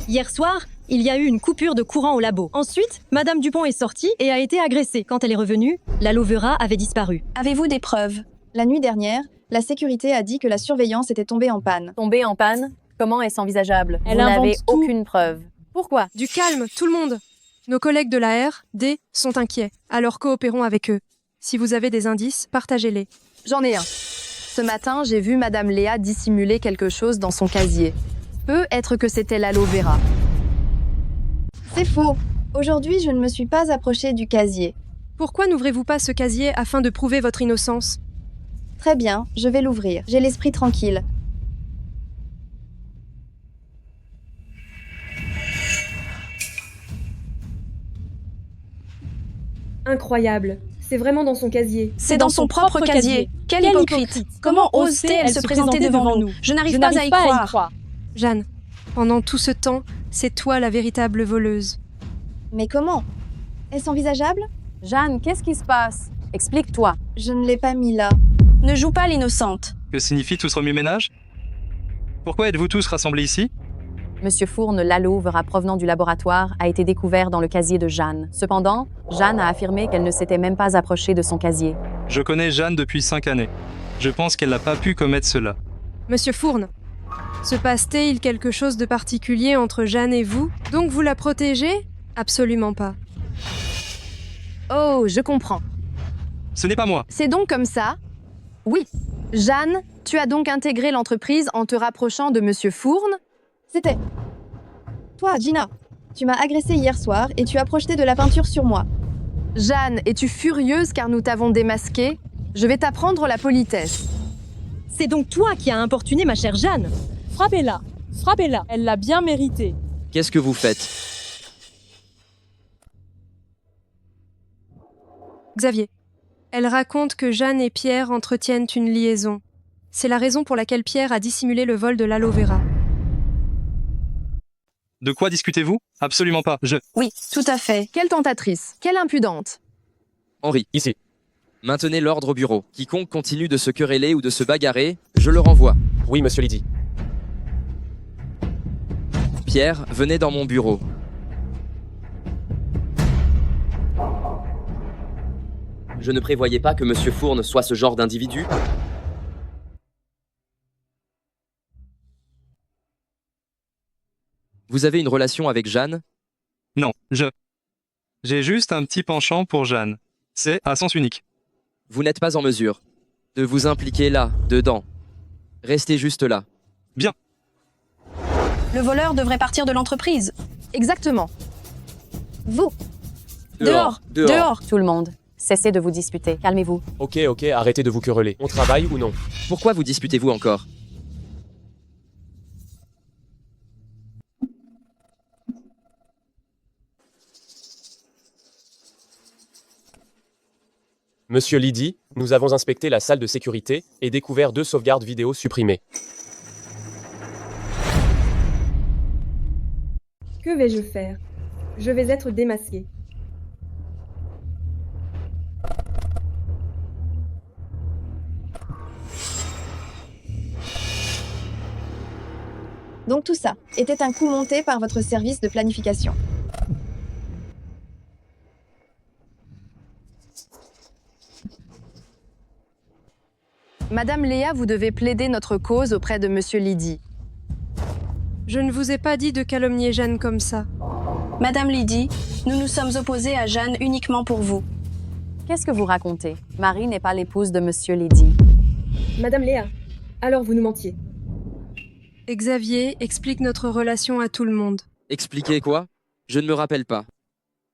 Hier soir, il y a eu une coupure de courant au labo. Ensuite, Madame Dupont est sortie et a été agressée. Quand elle est revenue, l'aloe vera avait disparu. Avez-vous des preuves? La nuit dernière, la sécurité a dit que la surveillance était tombée en panne. Tombée en panne? Comment est-ce envisageable? Elle Vous invente n'avez tout. aucune preuve. Pourquoi? Du calme, tout le monde. Nos collègues de la R&D sont inquiets, alors coopérons avec eux. Si vous avez des indices, partagez-les. J'en ai un. Ce matin, j'ai vu Madame Léa dissimuler quelque chose dans son casier. Peut être que c'était l'aloe vera. C'est faux. Aujourd'hui, je ne me suis pas approchée du casier. Pourquoi n'ouvrez-vous pas ce casier afin de prouver votre innocence? Très bien, je vais l'ouvrir. J'ai l'esprit tranquille. Incroyable. C'est vraiment dans son casier. C'est dans son propre casier. Quel hypocrite. Comment ose-t-elle se présenter devant nous? Je n'arrive pas à y croire. Jeanne, pendant tout ce temps, c'est toi la véritable voleuse. Mais comment? Est-ce envisageable? Jeanne, qu'est-ce qui se passe? Explique-toi. Je ne l'ai pas mis là. Ne joue pas l'innocente. Que signifie tout ce remue-ménage? Pourquoi êtes-vous tous rassemblés ici? Monsieur Fourne, l'aloe vera provenant du laboratoire a été découvert dans le casier de Jeanne. Cependant, Jeanne a affirmé qu'elle ne s'était même pas approchée de son casier. Je connais Jeanne depuis 5 années. Je pense qu'elle n'a pas pu commettre cela. Monsieur Fourne, se passe-t-il quelque chose de particulier entre Jeanne et vous? Donc vous la protégez? Absolument pas. Oh, je comprends. Ce n'est pas moi. C'est donc comme ça? Oui. Jeanne, Tu as donc intégré l'entreprise en te rapprochant de Monsieur Fourne? C'était... Toi, Gina, tu m'as agressée hier soir et tu as projeté de la peinture sur moi. Jeanne, es-tu furieuse car nous t'avons démasquée? Je vais t'apprendre la politesse. C'est donc toi qui as importuné ma chère Jeanne. Frappez-la. Frappez-la. Elle l'a bien mérité. Qu'est-ce que vous faites? Xavier. Elle raconte que Jeanne et Pierre entretiennent une liaison. C'est la raison pour laquelle Pierre a dissimulé le vol de l'aloe vera. De quoi discutez-vous? Absolument pas. Oui, tout à fait. Quelle tentatrice. Quelle impudente. Henri. Ici. Maintenez l'ordre au bureau. Quiconque continue de se quereller ou de se bagarrer, je le renvoie. Oui, monsieur Lydie. Pierre, venez dans mon bureau. Je ne prévoyais pas que Monsieur Fourne soit ce genre d'individu. Vous avez une relation avec Jeanne? Non, j'ai juste un petit penchant pour Jeanne. C'est à sens unique. Vous n'êtes pas en mesure de vous impliquer là, dedans. Restez juste là. Bien. Le voleur devrait partir de l'entreprise. Exactement. Vous. Dehors. Tout le monde, cessez de vous disputer. Calmez-vous. Ok, arrêtez de vous quereller. On travaille ou non? Pourquoi vous disputez-vous encore? Monsieur Lydie, nous avons inspecté la salle de sécurité et découvert 2 sauvegardes vidéo supprimées. Que vais-je faire? Je vais être démasquée. Donc tout ça était un coup monté par votre service de planification. Madame Léa, vous devez plaider notre cause auprès de Monsieur Lydie. Je ne vous ai pas dit de calomnier Jeanne comme ça. Madame Lydie, nous nous sommes opposés à Jeanne uniquement pour vous. Qu'est-ce que vous racontez? Marie n'est pas l'épouse de Monsieur Lydie. Madame Léa, alors vous nous mentiez. Xavier, explique notre relation à tout le monde. Expliquez quoi? Je ne me rappelle pas.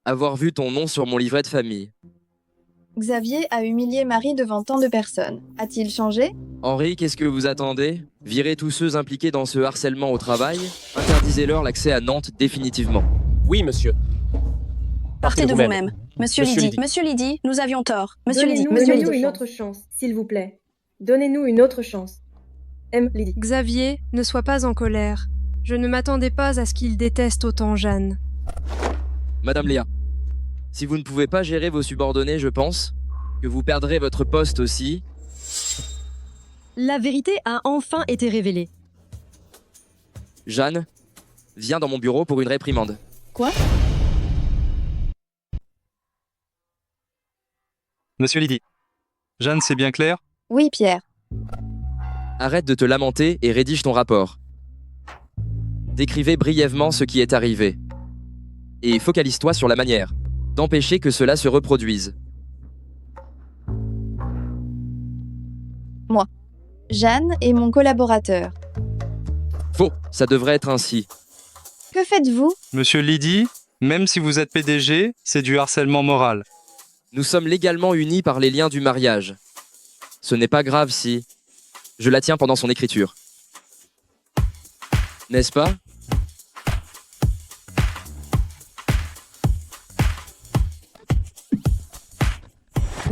Avoir vu ton nom sur mon livret de famille. Xavier a humilié Marie devant tant de personnes. A-t-il changé? Henri, qu'est-ce que vous attendez? Virez tous ceux impliqués dans ce harcèlement au travail. Interdisez-leur l'accès à Nantes définitivement. Oui, monsieur. Partez de vous-même. Monsieur Lydie. Monsieur Lydie, nous avions tort. Monsieur Lydie. Donnez-nous une autre chance, s'il vous plaît. Donnez-nous une autre chance. M. Lydie. Xavier, ne sois pas en colère. Je ne m'attendais pas à ce qu'il déteste autant Jeanne. Madame Léa, si vous ne pouvez pas gérer vos subordonnés, je pense que vous perdrez votre poste aussi. La vérité a enfin été révélée. Jeanne, viens dans mon bureau pour une réprimande. Quoi? Monsieur Lydie. Jeanne, c'est bien clair? Oui, Pierre. Arrête de te lamenter et rédige ton rapport. Décrivez brièvement ce qui est arrivé. Et focalise-toi sur la manière d'empêcher que cela se reproduise. Moi. Jeanne et mon collaborateur. Faux, ça devrait être ainsi. Que faites-vous? Monsieur Lydie, même si vous êtes PDG, c'est du harcèlement moral. Nous sommes légalement unis par les liens du mariage. Ce n'est pas grave si je la tiens pendant son écriture. N'est-ce pas?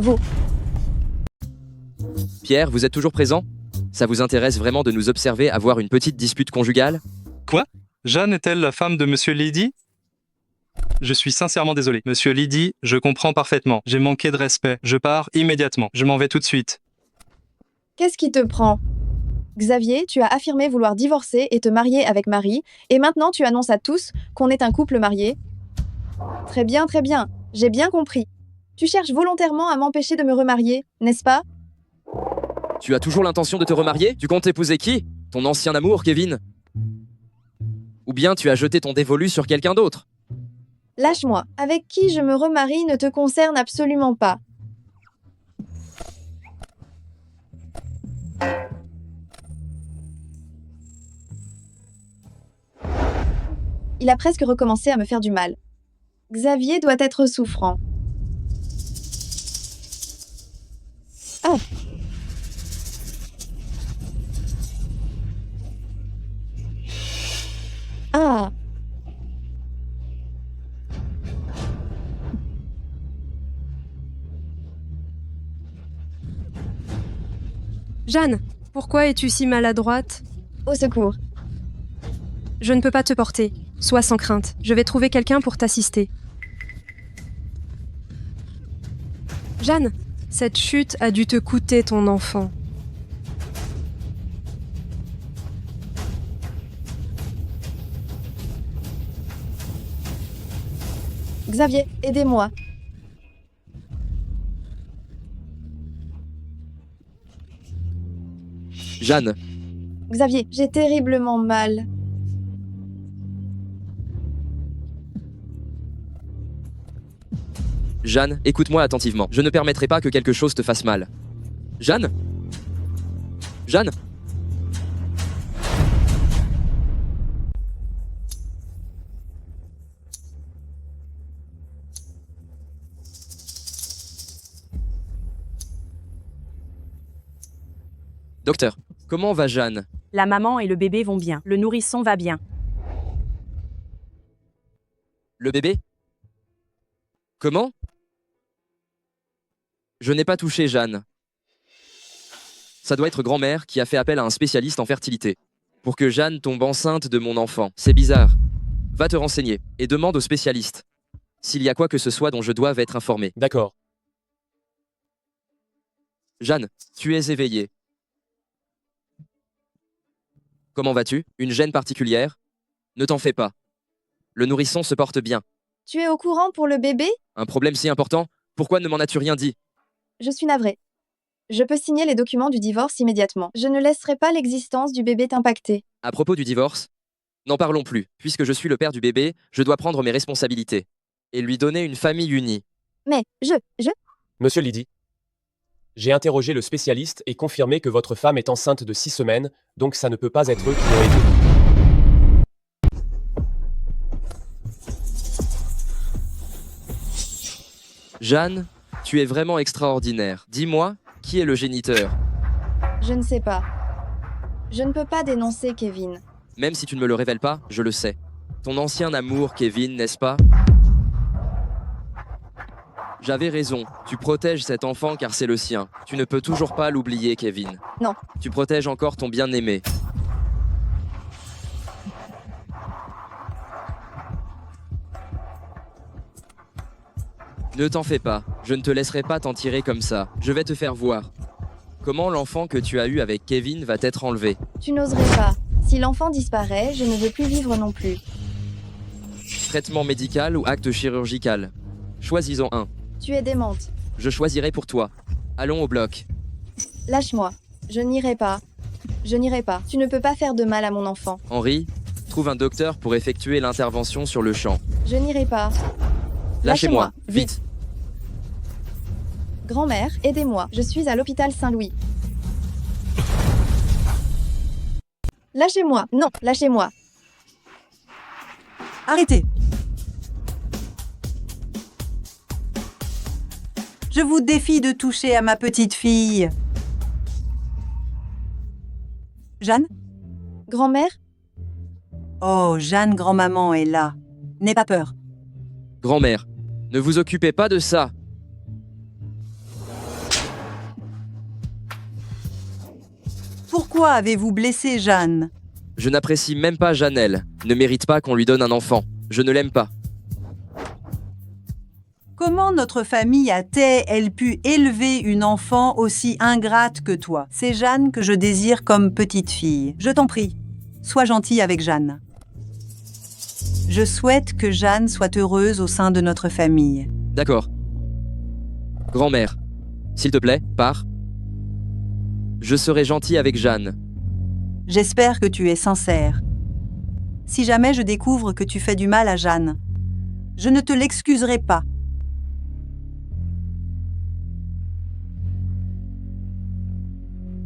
Vous. Pierre, vous êtes toujours présent? Ça vous intéresse vraiment de nous observer avoir une petite dispute conjugale? Quoi? Jeanne est-elle la femme de Monsieur Lydie? Je suis sincèrement désolé. Monsieur Lydie, je comprends parfaitement. J'ai manqué de respect. Je pars immédiatement. Je m'en vais tout de suite. Qu'est-ce qui te prend? Xavier, tu as affirmé vouloir divorcer et te marier avec Marie, et maintenant tu annonces à tous qu'on est un couple marié. Très bien, j'ai bien compris. Tu cherches volontairement à m'empêcher de me remarier, n'est-ce pas? Tu as toujours l'intention de te remarier? Tu comptes épouser qui? Ton ancien amour, Kevin? Ou bien tu as jeté ton dévolu sur quelqu'un d'autre? Lâche-moi, avec qui je me remarie ne te concerne absolument pas. Il a presque recommencé à me faire du mal. Xavier doit être souffrant. Ah! Ah! Jeanne, pourquoi es-tu si maladroite? Au secours. Je ne peux pas te porter. Sois sans crainte. Je vais trouver quelqu'un pour t'assister. Jeanne, cette chute a dû te coûter ton enfant. Xavier, aidez-moi. Jeanne, Xavier, j'ai terriblement mal. Jeanne, écoute-moi attentivement. Je ne permettrai pas que quelque chose te fasse mal. Jeanne? Jeanne? Docteur, comment va Jeanne? La maman et le bébé vont bien. Le nourrisson va bien. Le bébé? Comment? Je n'ai pas touché Jeanne. Ça doit être grand-mère qui a fait appel à un spécialiste en fertilité. Pour que Jeanne tombe enceinte de mon enfant. C'est bizarre. Va te renseigner et demande au spécialiste s'il y a quoi que ce soit dont je doive être informé. D'accord. Jeanne, tu es éveillée. Comment vas-tu? Une gêne particulière? Ne t'en fais pas. Le nourrisson se porte bien. Tu es au courant pour le bébé? Un problème si important? Pourquoi ne m'en as-tu rien dit? Je suis navrée. Je peux signer les documents du divorce immédiatement. Je ne laisserai pas l'existence du bébé t'impacter. À propos du divorce, n'en parlons plus. Puisque je suis le père du bébé, je dois prendre mes responsabilités et lui donner une famille unie. Mais Monsieur Lydie, j'ai interrogé le spécialiste et confirmé que votre femme est enceinte de 6 semaines, donc ça ne peut pas être eux qui l'ont aidé. Jeanne, tu es vraiment extraordinaire. Dis-moi, qui est le géniteur? Je ne sais pas. Je ne peux pas dénoncer Kevin. Même si tu ne me le révèles pas, je le sais. Ton ancien amour, Kevin, n'est-ce pas? J'avais raison. Tu protèges cet enfant car c'est le sien. Tu ne peux toujours pas l'oublier, Kevin. Non. Tu protèges encore ton bien-aimé. Ne t'en fais pas. Je ne te laisserai pas t'en tirer comme ça. Je vais te faire voir. Comment l'enfant que tu as eu avec Kevin va t'être enlevé? Tu n'oserais pas. Si l'enfant disparaît, je ne veux plus vivre non plus. Traitement médical ou acte chirurgical? Choisis-en un. Tu es démente. Je choisirai pour toi. Allons au bloc. Lâche-moi. Je n'irai pas. Je n'irai pas. Tu ne peux pas faire de mal à mon enfant. Henri, trouve un docteur pour effectuer l'intervention sur le champ. Je n'irai pas. Lâchez-moi, vite. Grand-mère, aidez-moi. Je suis à l'hôpital Saint-Louis. Lâchez-moi. Non, lâchez-moi. Arrêtez. Je vous défie de toucher à ma petite fille. Jeanne? Grand-mère? Oh, Jeanne, grand-maman est là. N'aie pas peur. Grand-mère, ne vous occupez pas de ça. Pourquoi avez-vous blessé Jeanne? Je n'apprécie même pas Jeannelle. Ne mérite pas qu'on lui donne un enfant. Je ne l'aime pas. Comment notre famille a-t-elle pu élever une enfant aussi ingrate que toi? C'est Jeanne que je désire comme petite fille. Je t'en prie, sois gentille avec Jeanne. Je souhaite que Jeanne soit heureuse au sein de notre famille. D'accord. Grand-mère, s'il te plaît, pars. Je serai gentil avec Jeanne. J'espère que tu es sincère. Si jamais je découvre que tu fais du mal à Jeanne, je ne te l'excuserai pas.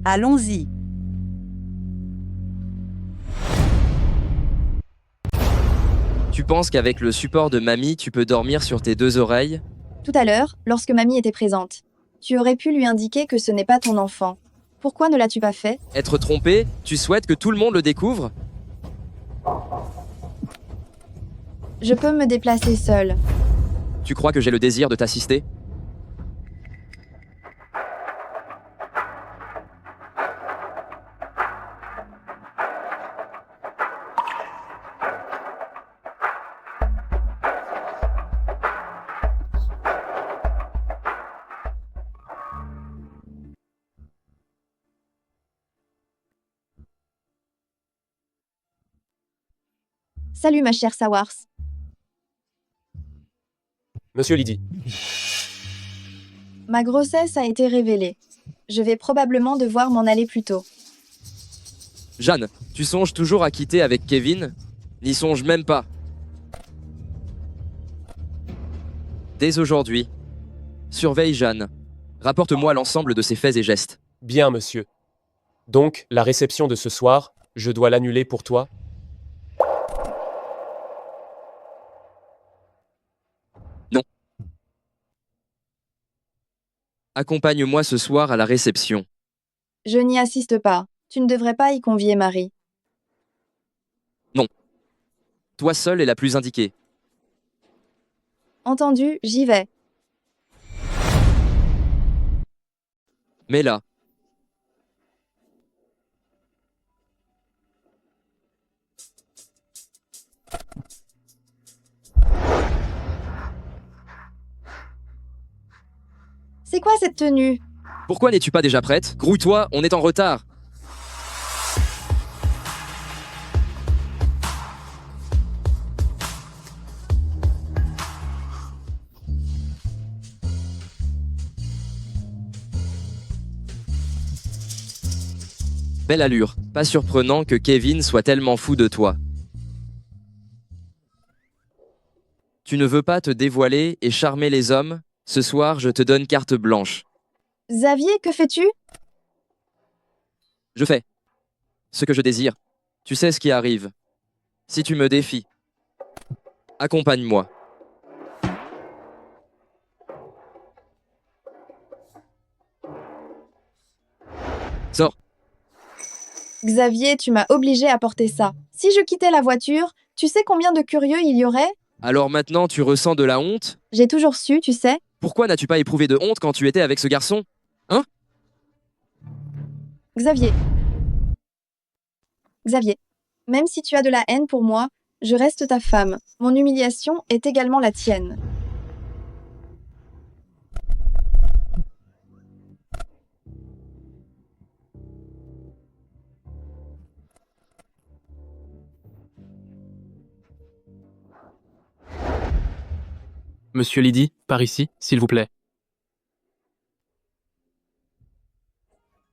Allons-y. Tu penses qu'avec le support de mamie, tu peux dormir sur tes 2 oreilles? Tout à l'heure, lorsque mamie était présente, tu aurais pu lui indiquer que ce n'est pas ton enfant. Pourquoi ne l'as-tu pas fait? Être trompé? Tu souhaites que tout le monde le découvre? Je peux me déplacer seule. Tu crois que j'ai le désir de t'assister? Salut ma chère Sawars. Monsieur Lydie. Ma grossesse a été révélée. Je vais probablement devoir m'en aller plus tôt. Jeanne, tu songes toujours à quitter avec Kevin? N'y songe même pas. Dès aujourd'hui, surveille Jeanne. Rapporte-moi l'ensemble de ses faits et gestes. Bien, monsieur. Donc, la réception de ce soir, je dois l'annuler pour toi? Non. Accompagne-moi ce soir à la réception. Je n'y assiste pas. Tu ne devrais pas y convier Marie. Non. Toi seule est la plus indiquée. Entendu, j'y vais. Mais là. C'est quoi cette tenue? Pourquoi n'es-tu pas déjà prête? Grouille-toi, on est en retard. Belle allure, pas surprenant que Kevin soit tellement fou de toi. Tu ne veux pas te dévoiler et charmer les hommes? Ce soir, je te donne carte blanche. Xavier, que fais-tu? Je fais ce que je désire. Tu sais ce qui arrive. Si tu me défies, accompagne-moi. Sors. Xavier, tu m'as obligé à porter ça. Si je quittais la voiture, tu sais combien de curieux il y aurait? Alors maintenant, tu ressens de la honte? J'ai toujours su, tu sais. Pourquoi n'as-tu pas éprouvé de honte quand tu étais avec ce garçon? Hein? Xavier. Xavier, même si tu as de la haine pour moi, je reste ta femme. Mon humiliation est également la tienne. Monsieur Lydie, par ici, s'il vous plaît.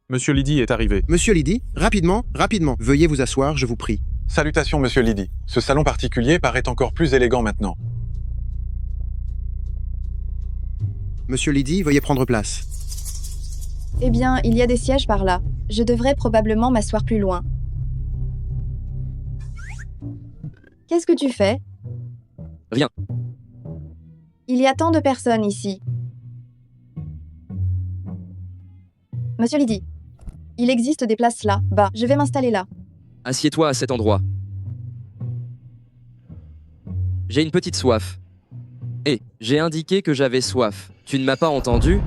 Monsieur Lydie est arrivé. Monsieur Lydie, rapidement, rapidement, veuillez vous asseoir, je vous prie. Salutations, monsieur Lydie. Ce salon particulier paraît encore plus élégant maintenant. Monsieur Lydie, veuillez prendre place. Eh bien, il y a des sièges par là. Je devrais probablement m'asseoir plus loin. Qu'est-ce que tu fais? Rien. Il y a tant de personnes ici. Monsieur Lydie, il existe des places là, bas. Je vais m'installer là. Assieds-toi à cet endroit. J'ai une petite soif. Et j'ai indiqué que j'avais soif. Tu ne m'as pas entendu?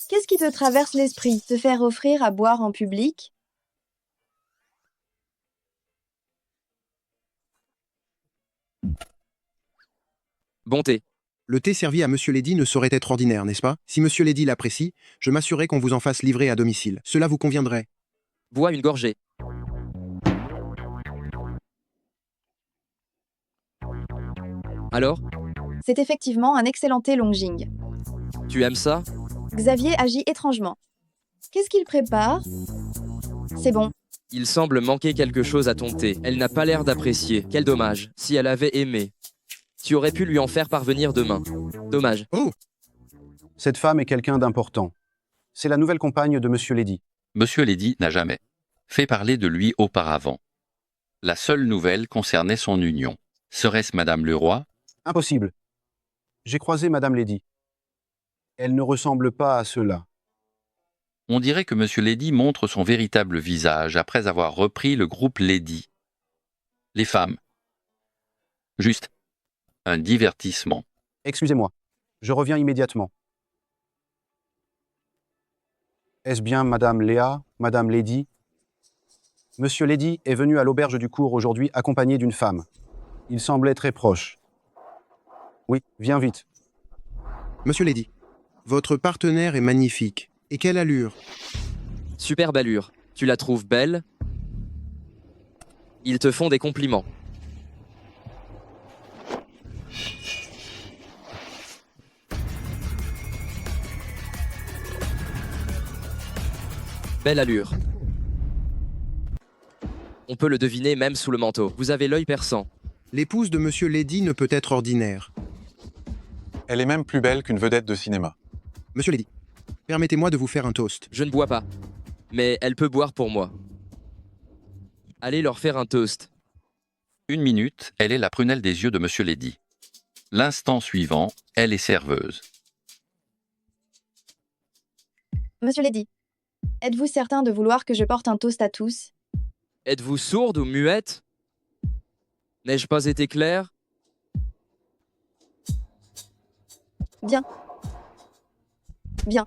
Qu'est-ce qui te traverse l'esprit? Te faire offrir à boire en public? Bonté. Le thé servi à Monsieur Lydie ne saurait être ordinaire, n'est-ce pas? Si Monsieur Lydie l'apprécie, je m'assurerai qu'on vous en fasse livrer à domicile. Cela vous conviendrait? Bois une gorgée. Alors? C'est effectivement un excellent thé Longjing. Tu aimes ça? Xavier agit étrangement. Qu'est-ce qu'il prépare? C'est bon. Il semble manquer quelque chose à ton thé. Elle n'a pas l'air d'apprécier. Quel dommage. Si elle avait aimé. Tu aurais pu lui en faire parvenir demain. Dommage. Oh! Cette femme est quelqu'un d'important. C'est la nouvelle compagne de Monsieur Lydie. Monsieur Lydie n'a jamais fait parler de lui auparavant. La seule nouvelle concernait son union. Serait-ce Madame Leroy? Impossible. J'ai croisé Madame Lady. Elle ne ressemble pas à cela. On dirait que Monsieur Lady montre son véritable visage après avoir repris le groupe Lady. Les femmes. Juste un divertissement. Excusez-moi. Je reviens immédiatement. Est-ce bien Madame Léa, Madame Lady? Monsieur Lady est venu à l'auberge du cours aujourd'hui accompagné d'une femme. Il semblait très proche. Oui, viens vite. Monsieur Lady, votre partenaire est magnifique. Et quelle allure! Superbe allure. Tu la trouves belle? Ils te font des compliments. Belle allure. On peut le deviner même sous le manteau. Vous avez l'œil perçant. L'épouse de Monsieur Lady ne peut être ordinaire. Elle est même plus belle qu'une vedette de cinéma. Monsieur Lady, permettez-moi de vous faire un toast. Je ne bois pas. Mais elle peut boire pour moi. Allez leur faire un toast. 1 minute, elle est la prunelle des yeux de Monsieur Lady. L'instant suivant, elle est serveuse. Monsieur Lady, êtes-vous certain de vouloir que je porte un toast à tous? Êtes-vous sourde ou muette? N'ai-je pas été clair? Bien. Bien.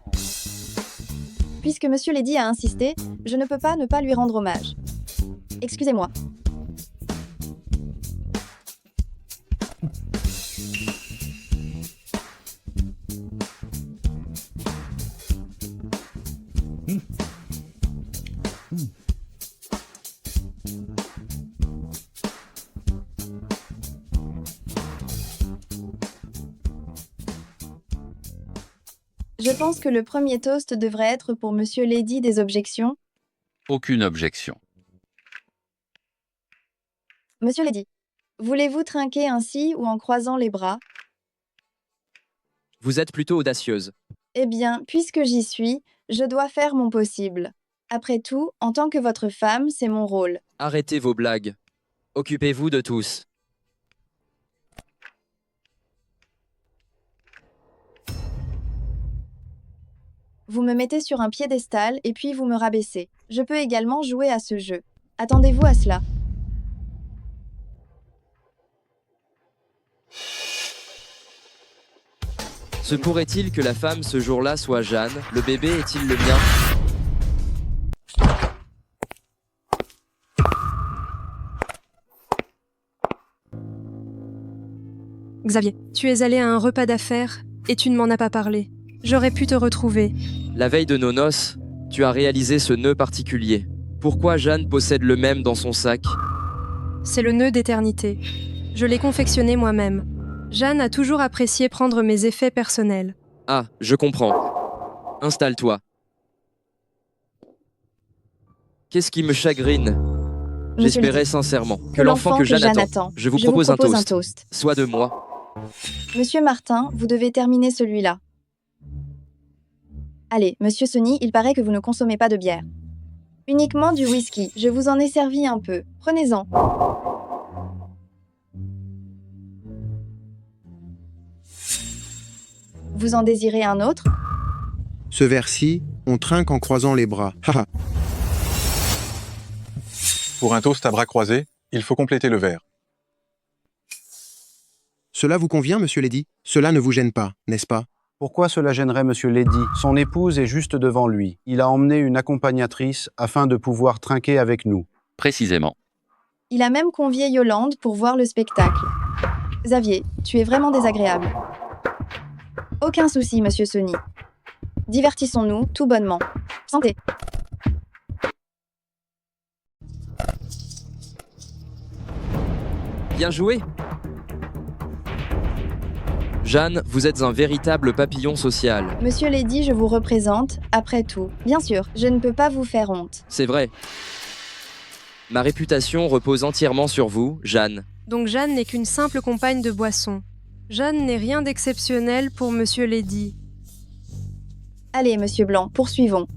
Puisque Monsieur Lady a insisté, je ne peux pas ne pas lui rendre hommage. Excusez-moi. Je pense que le premier toast devrait être pour Monsieur Lady. Des objections? Aucune objection. Monsieur Lady, voulez-vous trinquer ainsi ou en croisant les bras? Vous êtes plutôt audacieuse. Eh bien, puisque j'y suis, je dois faire mon possible. Après tout, en tant que votre femme, c'est mon rôle. Arrêtez vos blagues. Occupez-vous de tous. Vous me mettez sur un piédestal et puis vous me rabaissez. Je peux également jouer à ce jeu. Attendez-vous à cela. Se pourrait-il que la femme ce jour-là soit Jeanne? Le bébé est-il le mien? Xavier, tu es allé à un repas d'affaires et tu ne m'en as pas parlé. J'aurais pu te retrouver. La veille de nos noces, tu as réalisé ce nœud particulier. Pourquoi Jeanne possède le même dans son sac? C'est le nœud d'éternité. Je l'ai confectionné moi-même. Jeanne a toujours apprécié prendre mes effets personnels. Ah, je comprends. Installe-toi. Qu'est-ce qui me chagrine? J'espérais sincèrement que l'enfant que Jeanne attend. Je vous propose un toast. Soit de moi. Monsieur Martin, vous devez terminer celui-là. Allez, Monsieur Sony, il paraît que vous ne consommez pas de bière. Uniquement du whisky. Je vous en ai servi un peu. Prenez-en. Vous en désirez un autre? Ce verre-ci, on trinque en croisant les bras. Haha. Pour un toast à bras croisés, il faut compléter le verre. Cela vous convient, Monsieur Lady? Cela ne vous gêne pas, n'est-ce pas? Pourquoi cela gênerait Monsieur Lady? Son épouse est juste devant lui. Il a emmené une accompagnatrice afin de pouvoir trinquer avec nous. Précisément. Il a même convié Yolande pour voir le spectacle. Xavier, tu es vraiment désagréable. Aucun souci, Monsieur Sony. Divertissons-nous tout bonnement. Santé. Bien joué. Jeanne, vous êtes un véritable papillon social. Monsieur Lady, je vous représente, après tout. Bien sûr, je ne peux pas vous faire honte. C'est vrai. Ma réputation repose entièrement sur vous, Jeanne. Donc Jeanne n'est qu'une simple compagne de boisson. Jeanne n'est rien d'exceptionnel pour Monsieur Lady. Allez, Monsieur Blanc, poursuivons.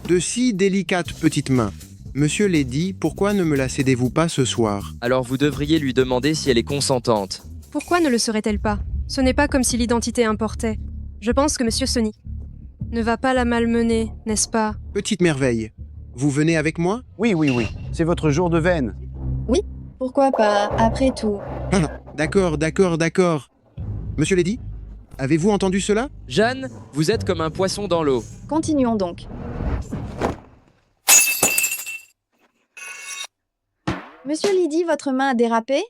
De si délicates petites mains. Monsieur Lady, pourquoi ne me la cédez-vous pas ce soir? Alors vous devriez lui demander si elle est consentante. Pourquoi ne le serait-elle pas? Ce n'est pas comme si l'identité importait. Je pense que Monsieur Sonny ne va pas la malmener, n'est-ce pas? Petite merveille, vous venez avec moi? Oui, oui, oui. C'est votre jour de veine. Oui, pourquoi pas, après tout. Ah, d'accord, d'accord, d'accord. Monsieur Lady, avez-vous entendu cela? Jeanne, vous êtes comme un poisson dans l'eau. Continuons donc. Monsieur Lydie, votre main a dérapé?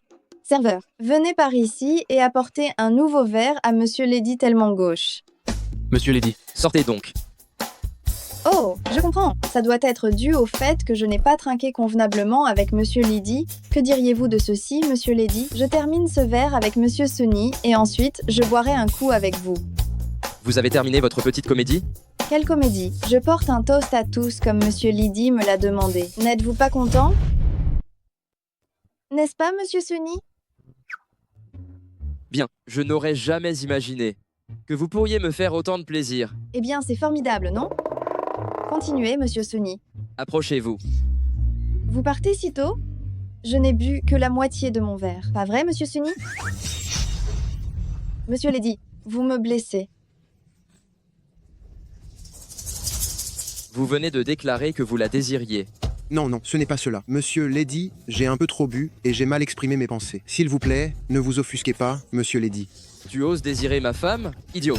Serveur, venez par ici et apportez un nouveau verre à Monsieur Lady tellement gauche. Monsieur Lady. Sortez donc. Oh, je comprends. Ça doit être dû au fait que je n'ai pas trinqué convenablement avec Monsieur Lydie. Que diriez-vous de ceci, Monsieur Lady? Je termine ce verre avec Monsieur Sonny et ensuite je boirai un coup avec vous. Vous avez terminé votre petite comédie? Quelle comédie? Je porte un toast à tous comme Monsieur Lydie me l'a demandé. N'êtes-vous pas content? N'est-ce pas, Monsieur Sonny? Bien, je n'aurais jamais imaginé que vous pourriez me faire autant de plaisir. Eh bien, c'est formidable, non? Continuez, Monsieur Sonny. Approchez-vous. Vous partez si tôt? Je n'ai bu que la moitié de mon verre. Pas vrai, Monsieur Sonny? Monsieur Lady, vous me blessez. Vous venez de déclarer que vous la désiriez. Non, non, ce n'est pas cela. Monsieur Lady, j'ai un peu trop bu et j'ai mal exprimé mes pensées. S'il vous plaît, ne vous offusquez pas, Monsieur Lady. Tu oses désirer ma femme? Idiot.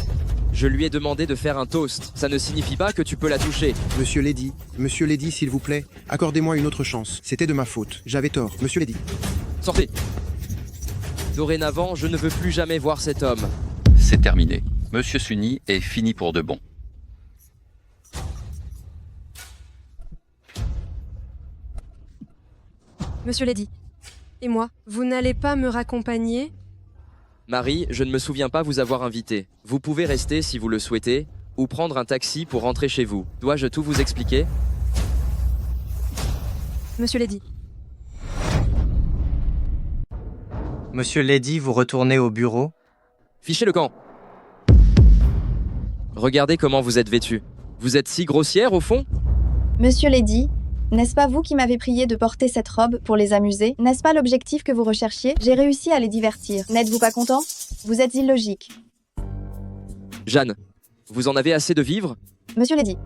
Je lui ai demandé de faire un toast. Ça ne signifie pas que tu peux la toucher. Monsieur Lady, s'il vous plaît, accordez-moi une autre chance. C'était de ma faute. J'avais tort. Monsieur Lady. Sortez. Dorénavant, je ne veux plus jamais voir cet homme. C'est terminé. Monsieur Sonny est fini pour de bon. Monsieur Lady. Et moi, vous n'allez pas me raccompagner? Marie, je ne me souviens pas vous avoir invité. Vous pouvez rester si vous le souhaitez, ou prendre un taxi pour rentrer chez vous. Dois-je tout vous expliquer? Monsieur Lady. Monsieur Lady, vous retournez au bureau? Fichez le camp. Regardez comment vous êtes vêtue. Vous êtes si grossière au fond? Monsieur Lady, n'est-ce pas vous qui m'avez prié de porter cette robe pour les amuser? N'est-ce pas l'objectif que vous recherchiez? J'ai réussi à les divertir. N'êtes-vous pas content? Vous êtes illogique. Jeanne, vous en avez assez de vivre? Monsieur Lady,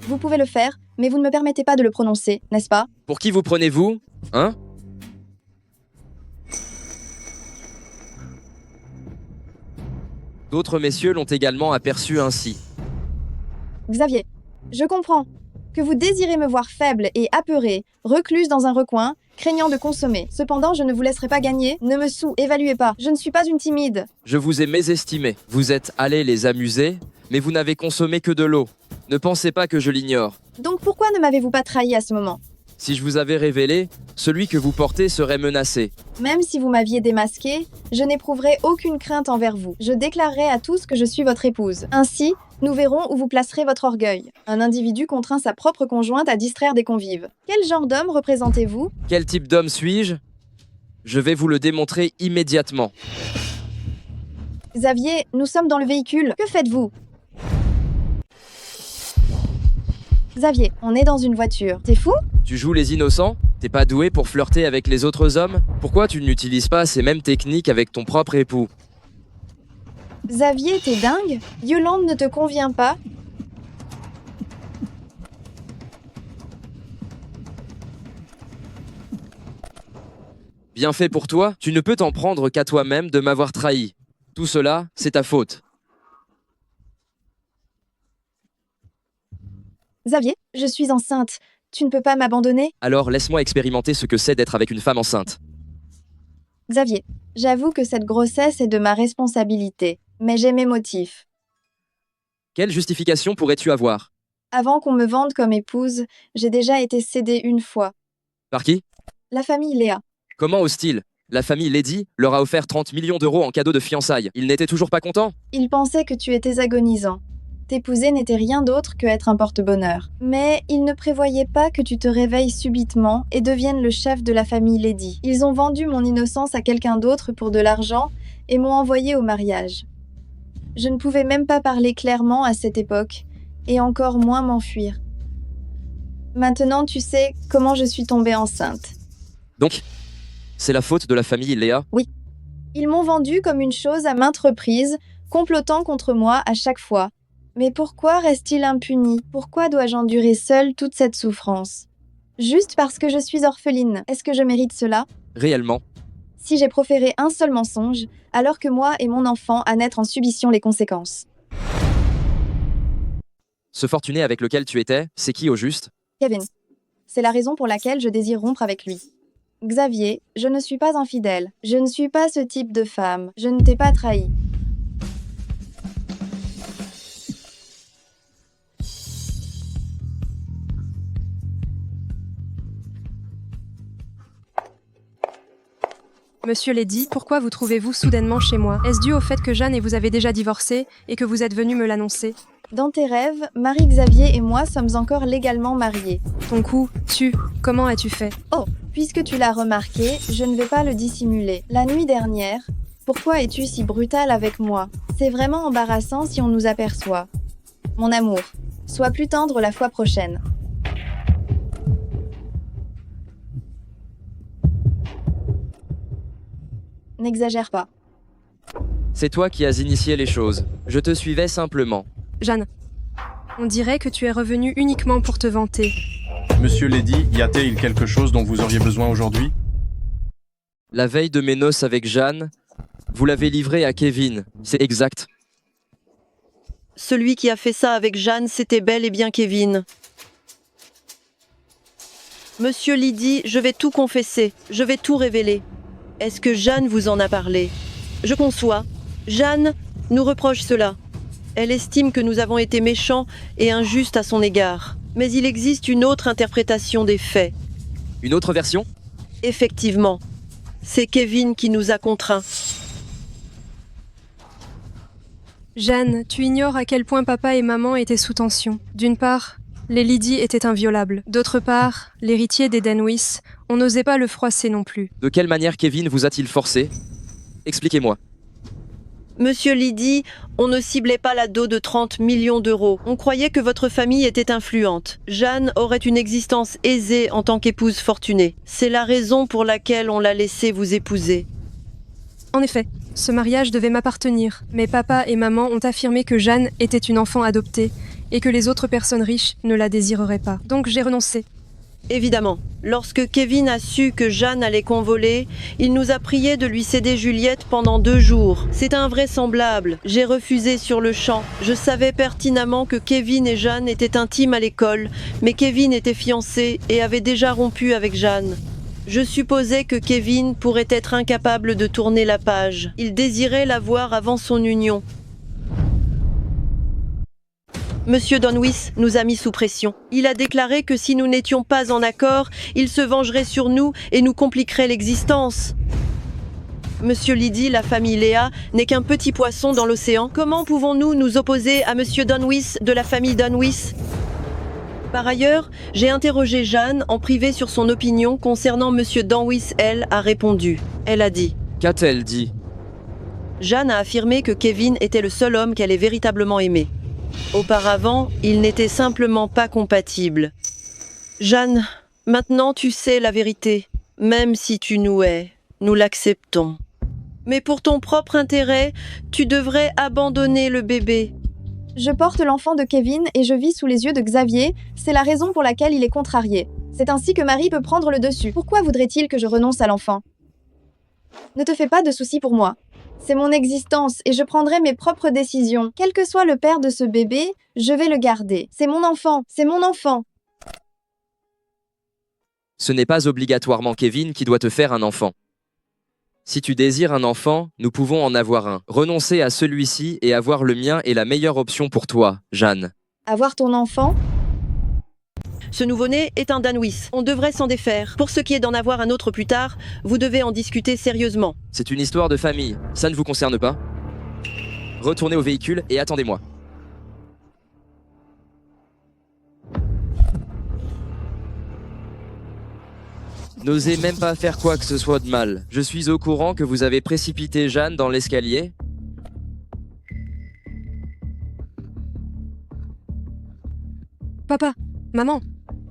vous pouvez le faire, mais vous ne me permettez pas de le prononcer, n'est-ce pas? Pour qui vous prenez-vous? Hein? D'autres messieurs l'ont également aperçu ainsi. Xavier, je comprends que vous désirez me voir faible et apeurée, recluse dans un recoin, craignant de consommer. Cependant, je ne vous laisserai pas gagner. Ne me sous-évaluez pas. Je ne suis pas une timide. Je vous ai mésestimé. Vous êtes allés les amuser, mais vous n'avez consommé que de l'eau. Ne pensez pas que je l'ignore. Donc pourquoi ne m'avez-vous pas trahi à ce moment? Si je vous avais révélé, celui que vous portez serait menacé. Même si vous m'aviez démasqué, je n'éprouverai aucune crainte envers vous. Je déclarerai à tous que je suis votre épouse. Ainsi, nous verrons où vous placerez votre orgueil. Un individu contraint sa propre conjointe à distraire des convives. Quel genre d'homme représentez-vous? Quel type d'homme suis-je? Je vais vous le démontrer immédiatement. Xavier, nous sommes dans le véhicule. Que faites-vous? Xavier, on est dans une voiture. T'es fou? Tu joues les innocents? T'es pas doué pour flirter avec les autres hommes? Pourquoi tu n'utilises pas ces mêmes techniques avec ton propre époux? Xavier, t'es dingue? Yolande ne te convient pas? Bien fait pour toi, tu ne peux t'en prendre qu'à toi-même de m'avoir trahi. Tout cela, c'est ta faute. Xavier, je suis enceinte. Tu ne peux pas m'abandonner? Alors laisse-moi expérimenter ce que c'est d'être avec une femme enceinte. Xavier, j'avoue que cette grossesse est de ma responsabilité, mais j'ai mes motifs. Quelle justification pourrais-tu avoir? Avant qu'on me vende comme épouse, j'ai déjà été cédée une fois. Par qui? La famille Léa. Comment ose-t-il? La famille Lady leur a offert 30 millions d'euros en cadeau de fiançailles. Ils n'étaient toujours pas contents? Ils pensaient que tu étais agonisant. T'épouser n'était rien d'autre que être un porte-bonheur. Mais ils ne prévoyaient pas que tu te réveilles subitement et deviennes le chef de la famille Lady. Ils ont vendu mon innocence à quelqu'un d'autre pour de l'argent et m'ont envoyé au mariage. Je ne pouvais même pas parler clairement à cette époque, et encore moins m'enfuir. Maintenant, tu sais comment je suis tombée enceinte. Donc, c'est la faute de la famille Léa? Oui. Ils m'ont vendue comme une chose à maintes reprises, complotant contre moi à chaque fois. Mais pourquoi reste-t-il impuni? Pourquoi dois-je endurer seule toute cette souffrance? Juste parce que je suis orpheline, est-ce que je mérite cela? Réellement? Si j'ai proféré un seul mensonge, alors que moi et mon enfant à naître en subissions les conséquences. Ce fortuné avec lequel tu étais, c'est qui au juste? Kevin. C'est la raison pour laquelle je désire rompre avec lui. Xavier, je ne suis pas infidèle. Je ne suis pas ce type de femme. Je ne t'ai pas trahi. Monsieur Lady, pourquoi vous trouvez-vous soudainement chez moi? Est-ce dû au fait que Jeanne et vous avez déjà divorcé et que vous êtes venu me l'annoncer? Dans tes rêves, Marie-Xavier et moi sommes encore légalement mariés. Ton cou, comment as-tu fait? Oh, puisque tu l'as remarqué, je ne vais pas le dissimuler. La nuit dernière, pourquoi es-tu si brutale avec moi? C'est vraiment embarrassant si on nous aperçoit. Mon amour, sois plus tendre la fois prochaine. N'exagère pas. C'est toi qui as initié les choses. Je te suivais simplement. Jeanne, on dirait que tu es revenue uniquement pour te vanter. Monsieur Lady, y a-t-il quelque chose dont vous auriez besoin aujourd'hui? La veille de mes noces avec Jeanne, vous l'avez livré à Kevin, c'est exact. Celui qui a fait ça avec Jeanne, c'était bel et bien Kevin. Monsieur Lydie, je vais tout confesser, je vais tout révéler. Est-ce que Jeanne vous en a parlé? Je conçois. Jeanne nous reproche cela. Elle estime que nous avons été méchants et injustes à son égard. Mais il existe une autre interprétation des faits. Une autre version? Effectivement. C'est Kevin qui nous a contraints. Jeanne, tu ignores à quel point papa et maman étaient sous tension. D'une part, les Lydie étaient inviolables. D'autre part, l'héritier des Denwis, on n'osait pas le froisser non plus. De quelle manière Kevin vous a-t-il forcé? Expliquez-moi. Monsieur Lydie, on ne ciblait pas la dot de 30 millions d'euros. On croyait que votre famille était influente. Jeanne aurait une existence aisée en tant qu'épouse fortunée. C'est la raison pour laquelle on l'a laissé vous épouser. En effet, ce mariage devait m'appartenir. Mais papa et maman ont affirmé que Jeanne était une enfant adoptée et que les autres personnes riches ne la désireraient pas. Donc j'ai renoncé. Évidemment, lorsque Kevin a su que Jeanne allait convoler, il nous a prié de lui céder Juliette pendant 2 jours. C'est invraisemblable. J'ai refusé sur le champ. Je savais pertinemment que Kevin et Jeanne étaient intimes à l'école, mais Kevin était fiancé et avait déjà rompu avec Jeanne. Je supposais que Kevin pourrait être incapable de tourner la page. Il désirait la voir avant son union. Monsieur Denwis nous a mis sous pression. Il a déclaré que si nous n'étions pas en accord, il se vengerait sur nous et nous compliquerait l'existence. Monsieur Lydie, la famille Léa, n'est qu'un petit poisson dans l'océan. Comment pouvons-nous nous opposer à Monsieur Denwis de la famille Denwis? Par ailleurs, j'ai interrogé Jeanne en privé sur son opinion concernant Monsieur Denwis. Elle a répondu. Elle a dit. Qu'a-t-elle dit? Jeanne a affirmé que Kevin était le seul homme qu'elle ait véritablement aimé. Auparavant, ils n'étaient simplement pas compatibles. Jeanne, maintenant tu sais la vérité. Même si tu nous hais, nous l'acceptons. Mais pour ton propre intérêt, tu devrais abandonner le bébé. Je porte l'enfant de Kevin et je vis sous les yeux de Xavier. C'est la raison pour laquelle il est contrarié. C'est ainsi que Marie peut prendre le dessus. Pourquoi voudrait-il que je renonce à l'enfant? Ne te fais pas de soucis pour moi. C'est mon existence et je prendrai mes propres décisions. Quel que soit le père de ce bébé, je vais le garder. C'est mon enfant, c'est mon enfant. Ce n'est pas obligatoirement Kevin qui doit te faire un enfant. Si tu désires un enfant, nous pouvons en avoir un. Renoncer à celui-ci et avoir le mien est la meilleure option pour toi, Jeanne. Avoir ton enfant? Ce nouveau-né est un Denwis. On devrait s'en défaire. Pour ce qui est d'en avoir un autre plus tard, vous devez en discuter sérieusement. C'est une histoire de famille. Ça ne vous concerne pas? Retournez au véhicule et attendez-moi. N'osez même pas faire quoi que ce soit de mal. Je suis au courant que vous avez précipité Jeanne dans l'escalier. Papa, maman,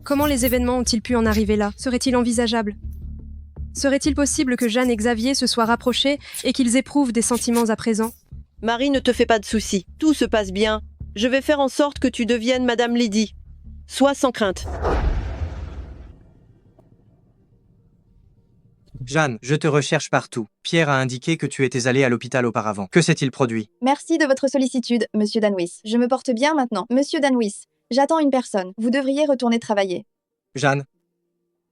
Comment les événements ont-ils pu en arriver là? Serait-il envisageable? Serait-il possible que Jeanne et Xavier se soient rapprochés et qu'ils éprouvent des sentiments à présent? Marie, ne te fais pas de soucis. Tout se passe bien. Je vais faire en sorte que tu deviennes Madame Lydie. Sois sans crainte. Jeanne, je te recherche partout. Pierre a indiqué que tu étais allée à l'hôpital auparavant. Que s'est-il produit? Merci de votre sollicitude, Monsieur Danwis. Je me porte bien maintenant. Monsieur Danwis, j'attends une personne. Vous devriez retourner travailler. Jeanne,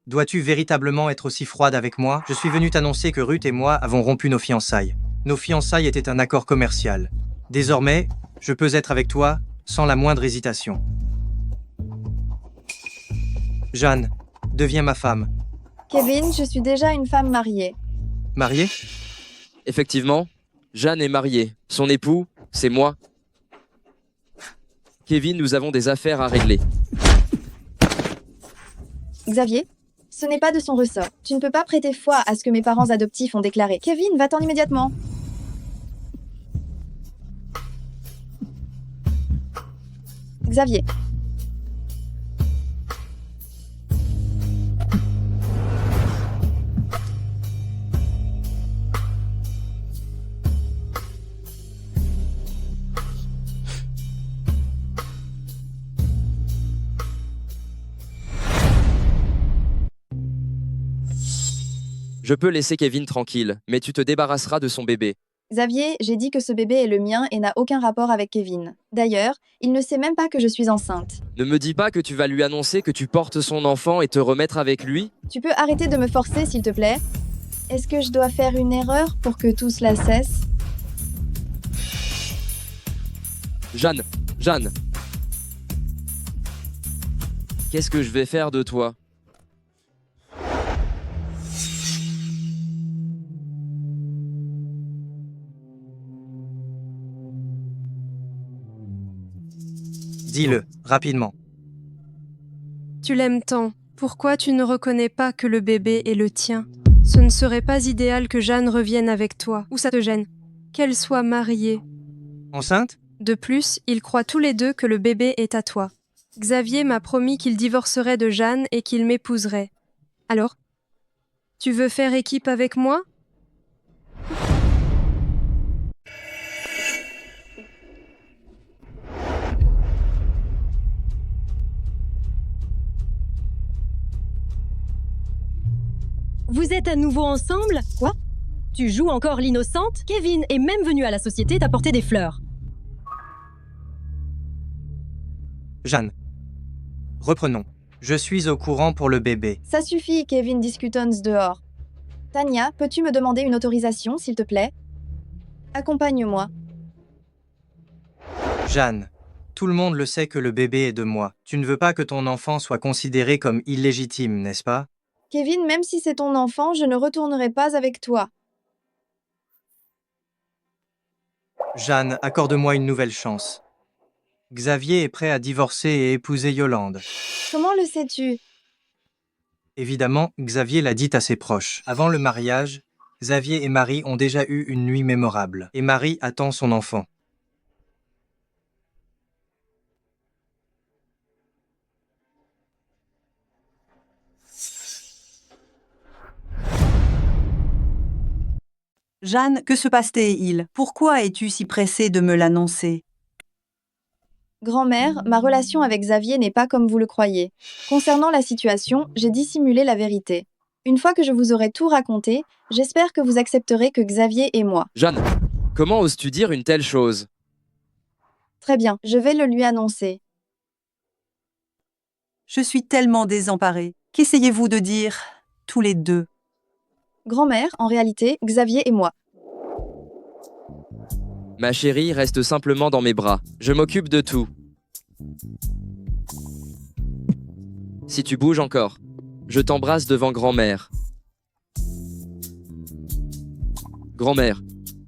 dois-tu véritablement être aussi froide avec moi? Je suis venu t'annoncer que Ruth et moi avons rompu nos fiançailles. Nos fiançailles étaient un accord commercial. Désormais, je peux être avec toi sans la moindre hésitation. Jeanne, deviens ma femme. Kevin, je suis déjà une femme mariée. Mariée? Effectivement, Jeanne est mariée. Son époux, c'est moi. Kevin, nous avons des affaires à régler. Xavier, ce n'est pas de son ressort. Tu ne peux pas prêter foi à ce que mes parents adoptifs ont déclaré. Kevin, va-t'en immédiatement. Xavier. Je peux laisser Kevin tranquille, mais tu te débarrasseras de son bébé. Xavier, j'ai dit que ce bébé est le mien et n'a aucun rapport avec Kevin. D'ailleurs, il ne sait même pas que je suis enceinte. Ne me dis pas que tu vas lui annoncer que tu portes son enfant et te remettre avec lui? Tu peux arrêter de me forcer, s'il te plaît? Est-ce que je dois faire une erreur pour que tout cela cesse? Jeanne, Jeanne. Qu'est-ce que je vais faire de toi? Dis-le, rapidement. Tu l'aimes tant. Pourquoi tu ne reconnais pas que le bébé est le tien? Ce ne serait pas idéal que Jeanne revienne avec toi. Ou ça te gêne? Qu'elle soit mariée. Enceinte? De plus, ils croient tous les deux que le bébé est à toi. Xavier m'a promis qu'il divorcerait de Jeanne et qu'il m'épouserait. Alors? Tu veux faire équipe avec moi? Vous êtes à nouveau ensemble? Quoi? Tu joues encore l'innocente? Kevin est même venu à la société t'apporter des fleurs. Jeanne, reprenons. Je suis au courant pour le bébé. Ça suffit, Kevin Discutons dehors. Tania, peux-tu me demander une autorisation, s'il te plaît? Accompagne-moi. Jeanne, tout le monde le sait que le bébé est de moi. Tu ne veux pas que ton enfant soit considéré comme illégitime, n'est-ce pas? Kevin, même si c'est ton enfant, je ne retournerai pas avec toi. Jeanne, accorde-moi une nouvelle chance. Xavier est prêt à divorcer et épouser Yolande. Comment le sais-tu? Évidemment, Xavier l'a dit à ses proches. Avant le mariage, Xavier et Marie ont déjà eu une nuit mémorable. Et Marie attend son enfant. Jeanne, que se passe-t-il? Pourquoi es-tu si pressée de me l'annoncer? Grand-mère, ma relation avec Xavier n'est pas comme vous le croyez. Concernant la situation, j'ai dissimulé la vérité. Une fois que je vous aurai tout raconté, j'espère que vous accepterez que Xavier est moi. Jeanne, comment oses-tu dire une telle chose? Très bien, je vais le lui annoncer. Je suis tellement désemparée. Qu'essayez-vous de dire, tous les deux? Grand-mère, en réalité, Xavier et moi. Ma chérie, reste simplement dans mes bras. Je m'occupe de tout. Si tu bouges encore, je t'embrasse devant grand-mère. Grand-mère,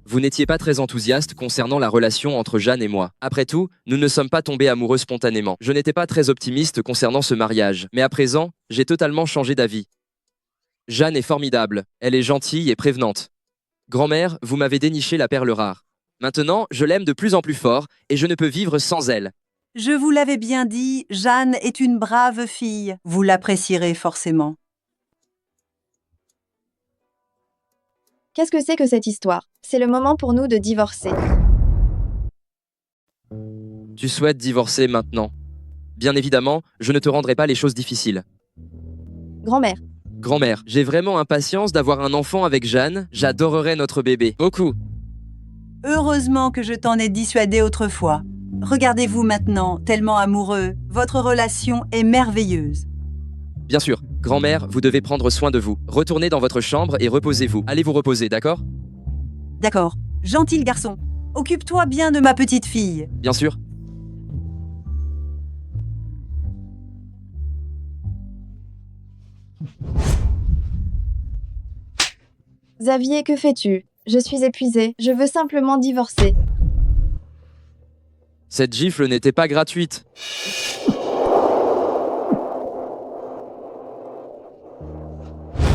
vous n'étiez pas très enthousiaste concernant la relation entre Jeanne et moi. Après tout, nous ne sommes pas tombés amoureux spontanément. Je n'étais pas très optimiste concernant ce mariage. Mais à présent, j'ai totalement changé d'avis. Jeanne est formidable. Elle est gentille et prévenante. Grand-mère, vous m'avez déniché la perle rare. Maintenant, je l'aime de plus en plus fort et je ne peux vivre sans elle. Je vous l'avais bien dit, Jeanne est une brave fille. Vous l'apprécierez forcément. Qu'est-ce que c'est que cette histoire? C'est le moment pour nous de divorcer. Tu souhaites divorcer maintenant. Bien évidemment, je ne te rendrai pas les choses difficiles. Grand-mère, Grand-mère, j'ai vraiment impatience d'avoir un enfant avec Jeanne. J'adorerais notre bébé. Beaucoup. Heureusement que je t'en ai dissuadé autrefois. Regardez-vous maintenant, tellement amoureux. Votre relation est merveilleuse. Bien sûr. Grand-mère, vous devez prendre soin de vous. Retournez dans votre chambre et reposez-vous. Allez vous reposer, d'accord? D'accord. Gentil garçon. Occupe-toi bien de ma petite fille. Bien sûr. Xavier, que fais-tu? Je suis épuisée, je veux simplement divorcer. Cette gifle n'était pas gratuite.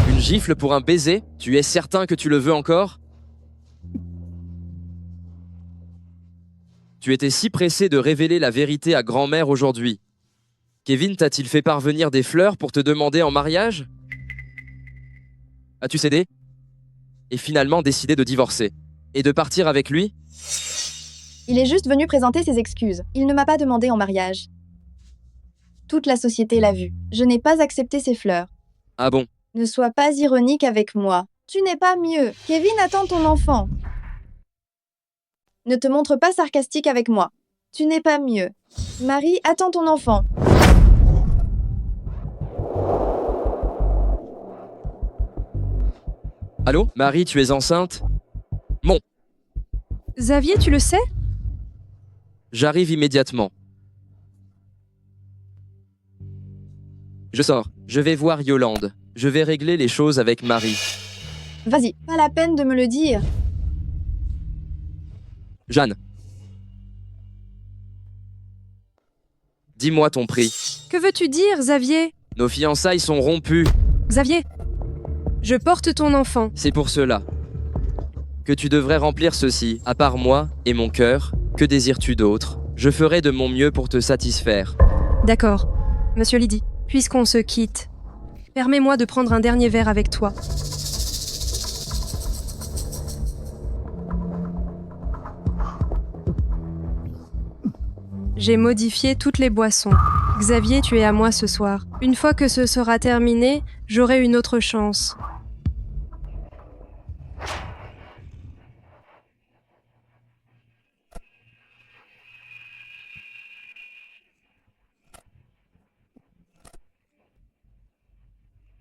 Une gifle pour un baiser? Tu es certain que tu le veux encore? Tu étais si pressé de révéler la vérité à grand-mère aujourd'hui. Kevin t'a-t-il fait parvenir des fleurs pour te demander en mariage? As-tu cédé? Et finalement décidé de divorcer. Et de partir avec lui? Il est juste venu présenter ses excuses. Il ne m'a pas demandé en mariage. Toute la société l'a vu. Je n'ai pas accepté ses fleurs. Ah bon? Ne sois pas ironique avec moi. Tu n'es pas mieux. Kevin attend ton enfant. Ne te montre pas sarcastique avec moi. Tu n'es pas mieux. Marie attend ton enfant. Allô? Marie, tu es enceinte? Bon, Xavier, tu le sais? j'arrive immédiatement. Je sors. Je vais voir Yolande. Je vais régler les choses avec Marie. Vas-y, pas la peine de me le dire. Jeanne. Dis-moi ton prix. Que veux-tu dire, Xavier? Nos fiançailles sont rompues. Xavier, je porte ton enfant. C'est pour cela que tu devrais remplir ceci. À part moi et mon cœur, que désires-tu d'autre? Je ferai de mon mieux pour te satisfaire. D'accord. Monsieur Lydie, puisqu'on se quitte, permets-moi de prendre un dernier verre avec toi. J'ai modifié toutes les boissons. Xavier, tu es à moi ce soir. Une fois que ce sera terminé, j'aurai une autre chance.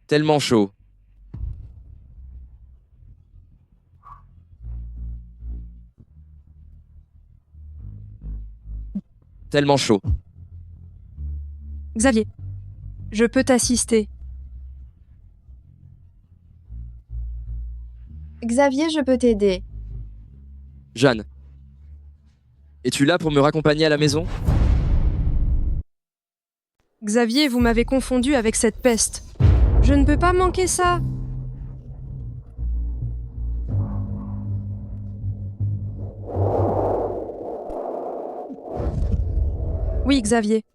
Tellement chaud. Tellement chaud. Xavier, je peux t'assister. Xavier, je peux t'aider. Jeanne. Es-tu là pour me raccompagner à la maison? Xavier, vous m'avez confondu avec cette peste. Je ne peux pas manquer ça. Oui, Xavier.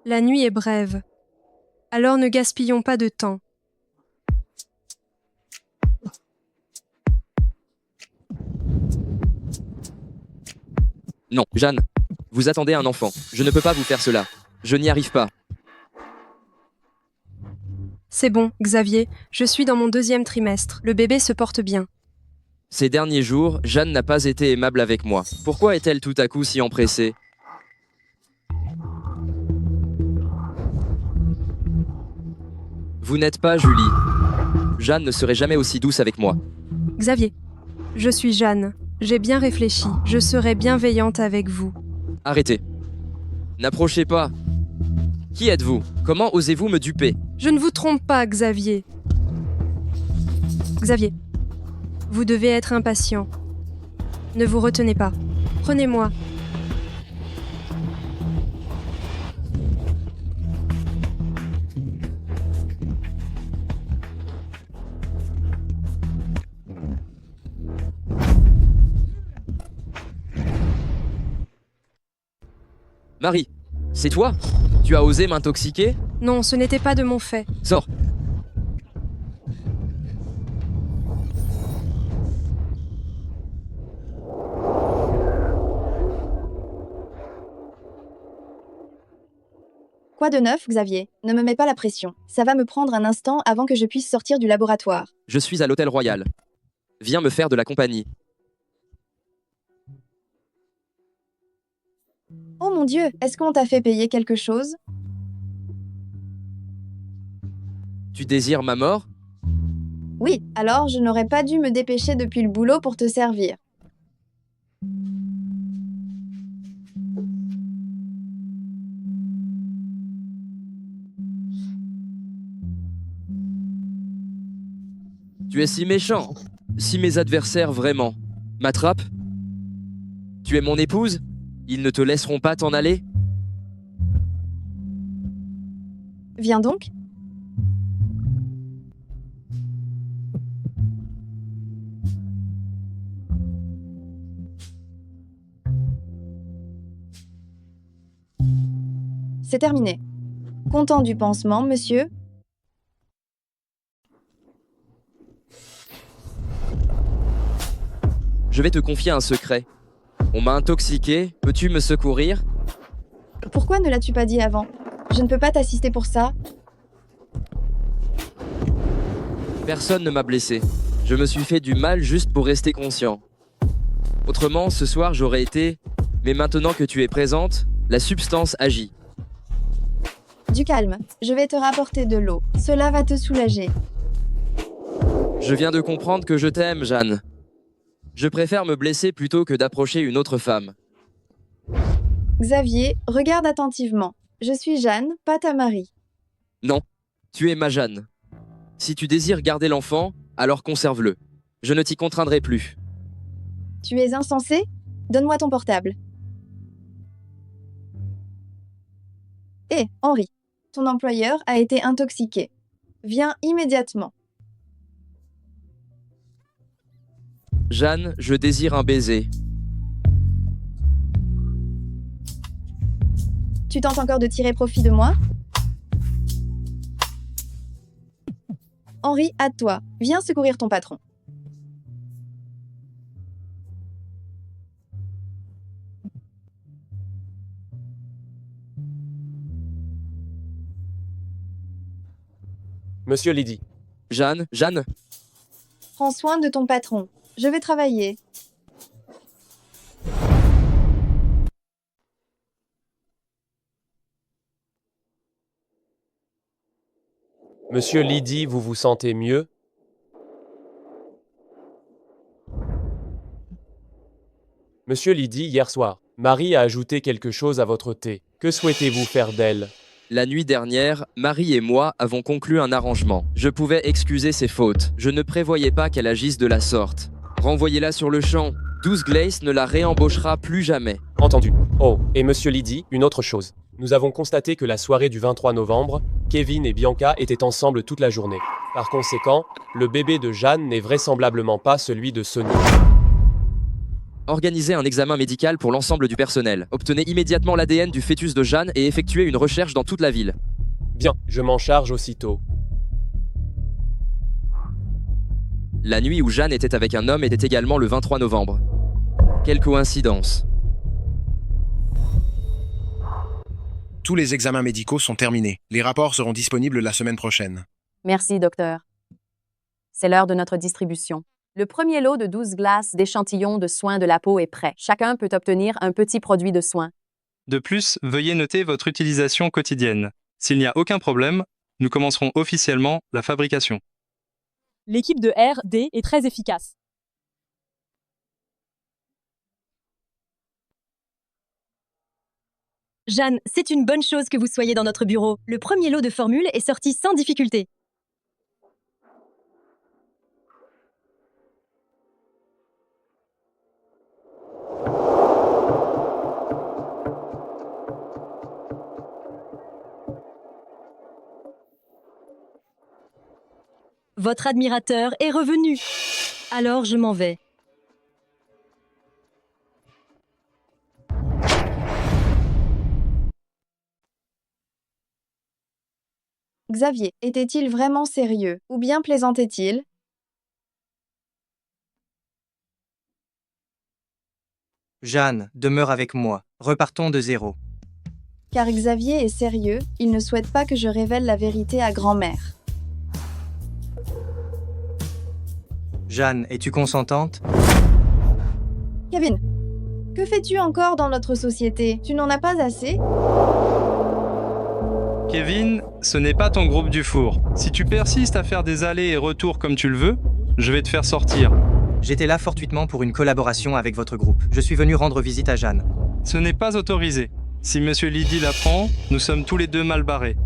La nuit est brève. Alors ne gaspillons pas de temps. Non, Jeanne. Vous attendez un enfant. Je ne peux pas vous faire cela. Je n'y arrive pas. C'est bon, Xavier. Je suis dans mon 2e trimestre. Le bébé se porte bien. Ces derniers jours, Jeanne n'a pas été aimable avec moi. Pourquoi est-elle tout à coup si empressée? Vous n'êtes pas Julie. Jeanne ne serait jamais aussi douce avec moi. Xavier, je suis Jeanne. J'ai bien réfléchi. Je serai bienveillante avec vous. Arrêtez. N'approchez pas. Qui êtes-vous? Comment osez-vous me duper? Je ne vous trompe pas, Xavier. Xavier, vous devez être impatient. Ne vous retenez pas. Prenez-moi. Marie, c'est toi? Tu as osé m'intoxiquer? Non, ce n'était pas de mon fait. Sors. Quoi de neuf, Xavier? Ne me mets pas la pression. Ça va me prendre un instant avant que je puisse sortir du laboratoire. Je suis à l'Hôtel Royal. Viens me faire de la compagnie. Oh mon Dieu, est-ce qu'on t'a fait payer quelque chose? Tu désires ma mort? Oui, alors je n'aurais pas dû me dépêcher depuis le boulot pour te servir. Tu es si méchant. Si mes adversaires vraiment m'attrapent, tu es mon épouse? Ils ne te laisseront pas t'en aller? Viens donc. C'est terminé. Content du pansement, monsieur? Je vais te confier un secret. On m'a intoxiqué, peux-tu me secourir? Pourquoi ne l'as-tu pas dit avant? Je ne peux pas t'assister pour ça. Personne ne m'a blessé. Je me suis fait du mal juste pour rester conscient. Autrement, ce soir j'aurais été... Mais maintenant que tu es présente, la substance agit. Du calme, je vais te rapporter de l'eau. Cela va te soulager. Je viens de comprendre que je t'aime, Jeanne. Je préfère me blesser plutôt que d'approcher une autre femme. Xavier, regarde attentivement. Je suis Jeanne, pas ta Marie. Non, tu es ma Jeanne. Si tu désires garder l'enfant, alors conserve-le. Je ne t'y contraindrai plus. Tu es insensé? Donne-moi ton portable. Hé, Henri, ton employeur a été intoxiqué. Viens immédiatement. Jeanne, je désire un baiser. Tu tentes encore de tirer profit de moi? Henri, hâte-toi. Viens secourir ton patron. Monsieur Lydie. Jeanne, Prends soin de ton patron. Je vais travailler. Monsieur Lydie, vous vous sentez mieux? Monsieur Lydie, hier soir, Marie a ajouté quelque chose à votre thé. Que souhaitez-vous faire d'elle? La nuit dernière, Marie et moi avons conclu un arrangement. Je pouvais excuser ses fautes. Je ne prévoyais pas qu'elle agisse de la sorte. Renvoyez-la sur le champ. 12 Glace ne la réembauchera plus jamais. Entendu. Oh, et monsieur Lydie, une autre chose. Nous avons constaté que la soirée du 23 novembre, Kevin et Bianca étaient ensemble toute la journée. Par conséquent, le bébé de Jeanne n'est vraisemblablement pas celui de Sonia. Organisez un examen médical pour l'ensemble du personnel. Obtenez immédiatement l'ADN du fœtus de Jeanne et effectuez une recherche dans toute la ville. Bien, je m'en charge aussitôt. La nuit où Jeanne était avec un homme était également le 23 novembre. Quelle coïncidence. Tous les examens médicaux sont terminés. Les rapports seront disponibles la semaine prochaine. Merci, docteur. C'est l'heure de notre distribution. Le premier lot de 12 glaces d'échantillons de soins de la peau est prêt. Chacun peut obtenir un petit produit de soin. De plus, veuillez noter votre utilisation quotidienne. S'il n'y a aucun problème, nous commencerons officiellement la fabrication. L'équipe de R&D est très efficace. Jeanne, c'est une bonne chose que vous soyez dans notre bureau. Le premier lot de formules est sorti sans difficulté. Votre admirateur est revenu. Alors je m'en vais. Xavier, était-il vraiment sérieux? Ou bien plaisantait-il? Jeanne, demeure avec moi. Repartons de zéro. Car Xavier est sérieux, il ne souhaite pas que je révèle la vérité à grand-mère. Jeanne, es-tu consentante? Kevin, que fais-tu encore dans notre société? Tu n'en as pas assez? Kevin, ce n'est pas ton groupe du four. Si tu persistes à faire des allers et retours comme tu le veux, je vais te faire sortir. J'étais là fortuitement pour une collaboration avec votre groupe. Je suis venu rendre visite à Jeanne. Ce n'est pas autorisé. Si Monsieur Lydie l'apprend, nous sommes tous les deux mal barrés.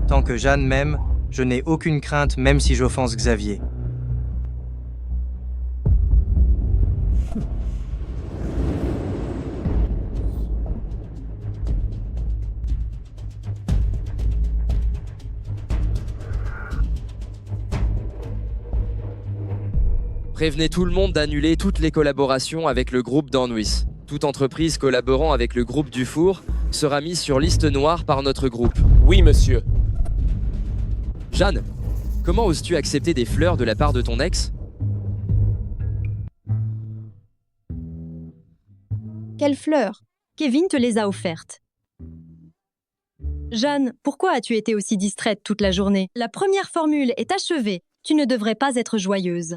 Tant que Jeanne m'aime, je n'ai aucune crainte même si j'offense Xavier. Prévenez tout le monde d'annuler toutes les collaborations avec le groupe d'Anouis. Toute entreprise collaborant avec le groupe du four sera mise sur liste noire par notre groupe. Oui, monsieur. Jeanne, comment oses-tu accepter des fleurs de la part de ton ex? Quelles fleurs? Kevin te les a offertes. Jeanne, pourquoi as-tu été aussi distraite toute la journée? La première formule est achevée. Tu ne devrais pas être joyeuse.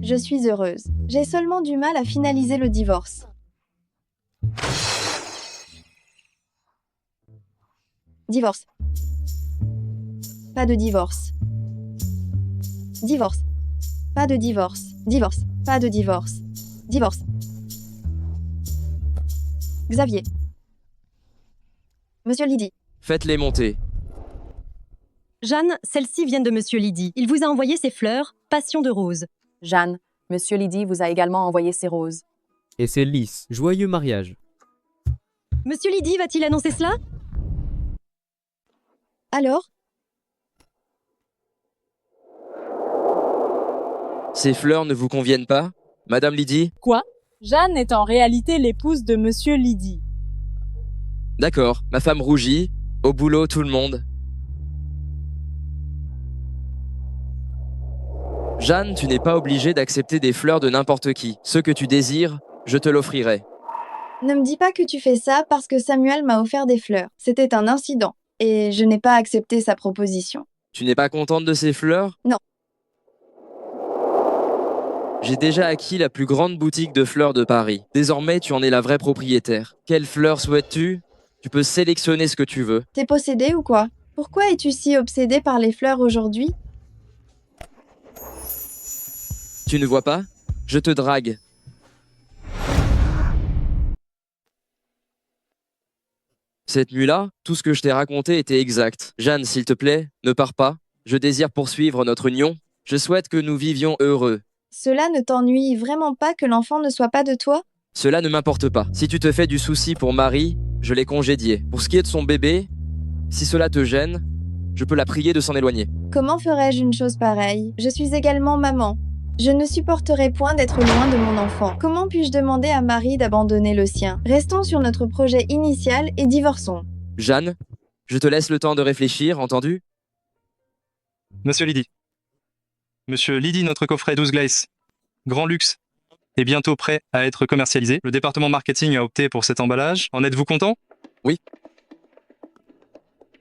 Je suis heureuse. J'ai seulement du mal à finaliser le divorce. Divorce. Pas de divorce. Divorce. Pas de divorce. Divorce. Pas de divorce. Divorce. Xavier. Monsieur Lydie. Faites-les monter. Jeanne, celles-ci viennent de Monsieur Lydie. Il vous a envoyé ses fleurs, passion de rose. Jeanne, Monsieur Lydie vous a également envoyé ses roses. Et c'est lisse. Joyeux mariage. Monsieur Lydie va-t-il annoncer cela? Alors? Ces fleurs ne vous conviennent pas, Madame Lydie? Quoi? Jeanne est en réalité l'épouse de Monsieur Lydie. D'accord, ma femme rougit. Au boulot, tout le monde. Jeanne, tu n'es pas obligée d'accepter des fleurs de n'importe qui. Ce que tu désires, je te l'offrirai. Ne me dis pas que tu fais ça parce que Samuel m'a offert des fleurs. C'était un incident, et je n'ai pas accepté sa proposition. Tu n'es pas contente de ces fleurs? Non. J'ai déjà acquis la plus grande boutique de fleurs de Paris. Désormais, tu en es la vraie propriétaire. Quelles fleurs souhaites-tu? Tu peux sélectionner ce que tu veux. T'es possédé ou quoi? Pourquoi es-tu si obsédé par les fleurs aujourd'hui? Tu ne vois pas? Je te drague. Cette nuit-là, tout ce que je t'ai raconté était exact. Jeanne, s'il te plaît, ne pars pas. Je désire poursuivre notre union. Je souhaite que nous vivions heureux. Cela ne t'ennuie vraiment pas que l'enfant ne soit pas de toi? Cela ne m'importe pas. Si tu te fais du souci pour Marie, je l'ai congédiée. Pour ce qui est de son bébé, si cela te gêne, je peux la prier de s'en éloigner. Comment ferais-je une chose pareille? Je suis également maman. Je ne supporterai point d'être loin de mon enfant. Comment puis-je demander à Marie d'abandonner le sien? Restons sur notre projet initial et divorçons. Jeanne, je te laisse le temps de réfléchir, entendu? Monsieur Lydie. Monsieur Lydie, notre coffret 12 glaces. Grand luxe. Est bientôt prêt à être commercialisé. Le département marketing a opté pour cet emballage. En êtes-vous content? Oui.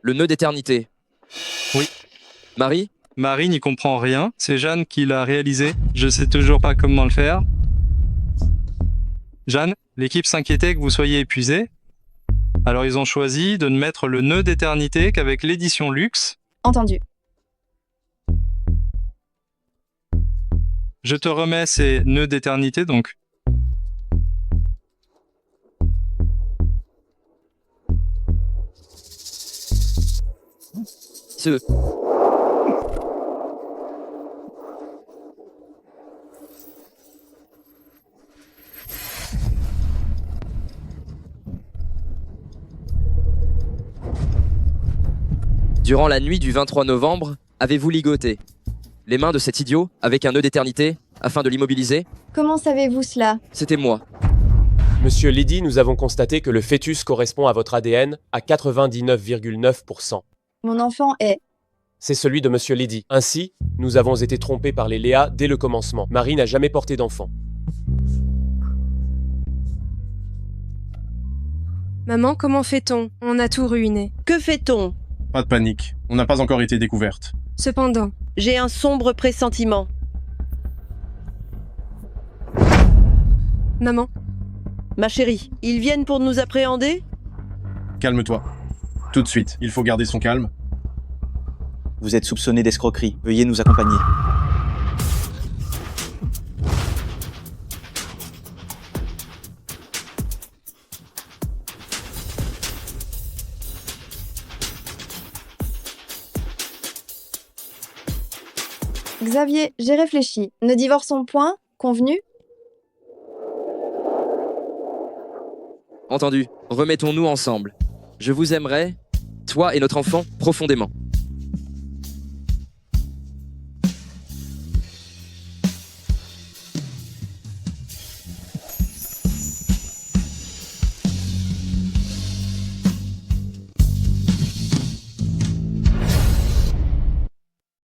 Le nœud d'éternité. Oui. Marie? Marie n'y comprend rien. C'est Jeanne qui l'a réalisé. Je sais toujours pas comment le faire. Jeanne, l'équipe s'inquiétait que vous soyez épuisée. Alors ils ont choisi de ne mettre le nœud d'éternité qu'avec l'édition luxe. Entendu. Je te remets ces nœuds d'éternité donc. Ce. Durant la nuit du 23 novembre, avez-vous ligoté les mains de cet idiot avec un nœud d'éternité afin de l'immobiliser? Comment savez-vous cela? C'était moi. Monsieur Lydie, nous avons constaté que le fœtus correspond à votre ADN à 99,9%. Mon enfant est... C'est celui de Monsieur Lydie. Ainsi, nous avons été trompés par les Léa dès le commencement. Marie n'a jamais porté d'enfant. Maman, comment fait-on? On a tout ruiné. Que fait-on? Pas de panique, on n'a pas encore été découverte. Cependant, J'ai un sombre pressentiment. maman, Ma chérie, ils viennent pour nous appréhender? Calme-toi. Tout de suite, il faut garder son calme. Vous êtes soupçonné d'escroquerie. Veuillez nous accompagner. Xavier, j'ai réfléchi. Ne divorçons point, convenu? Entendu, remettons-nous ensemble. Je vous aimerai, toi et notre enfant, profondément.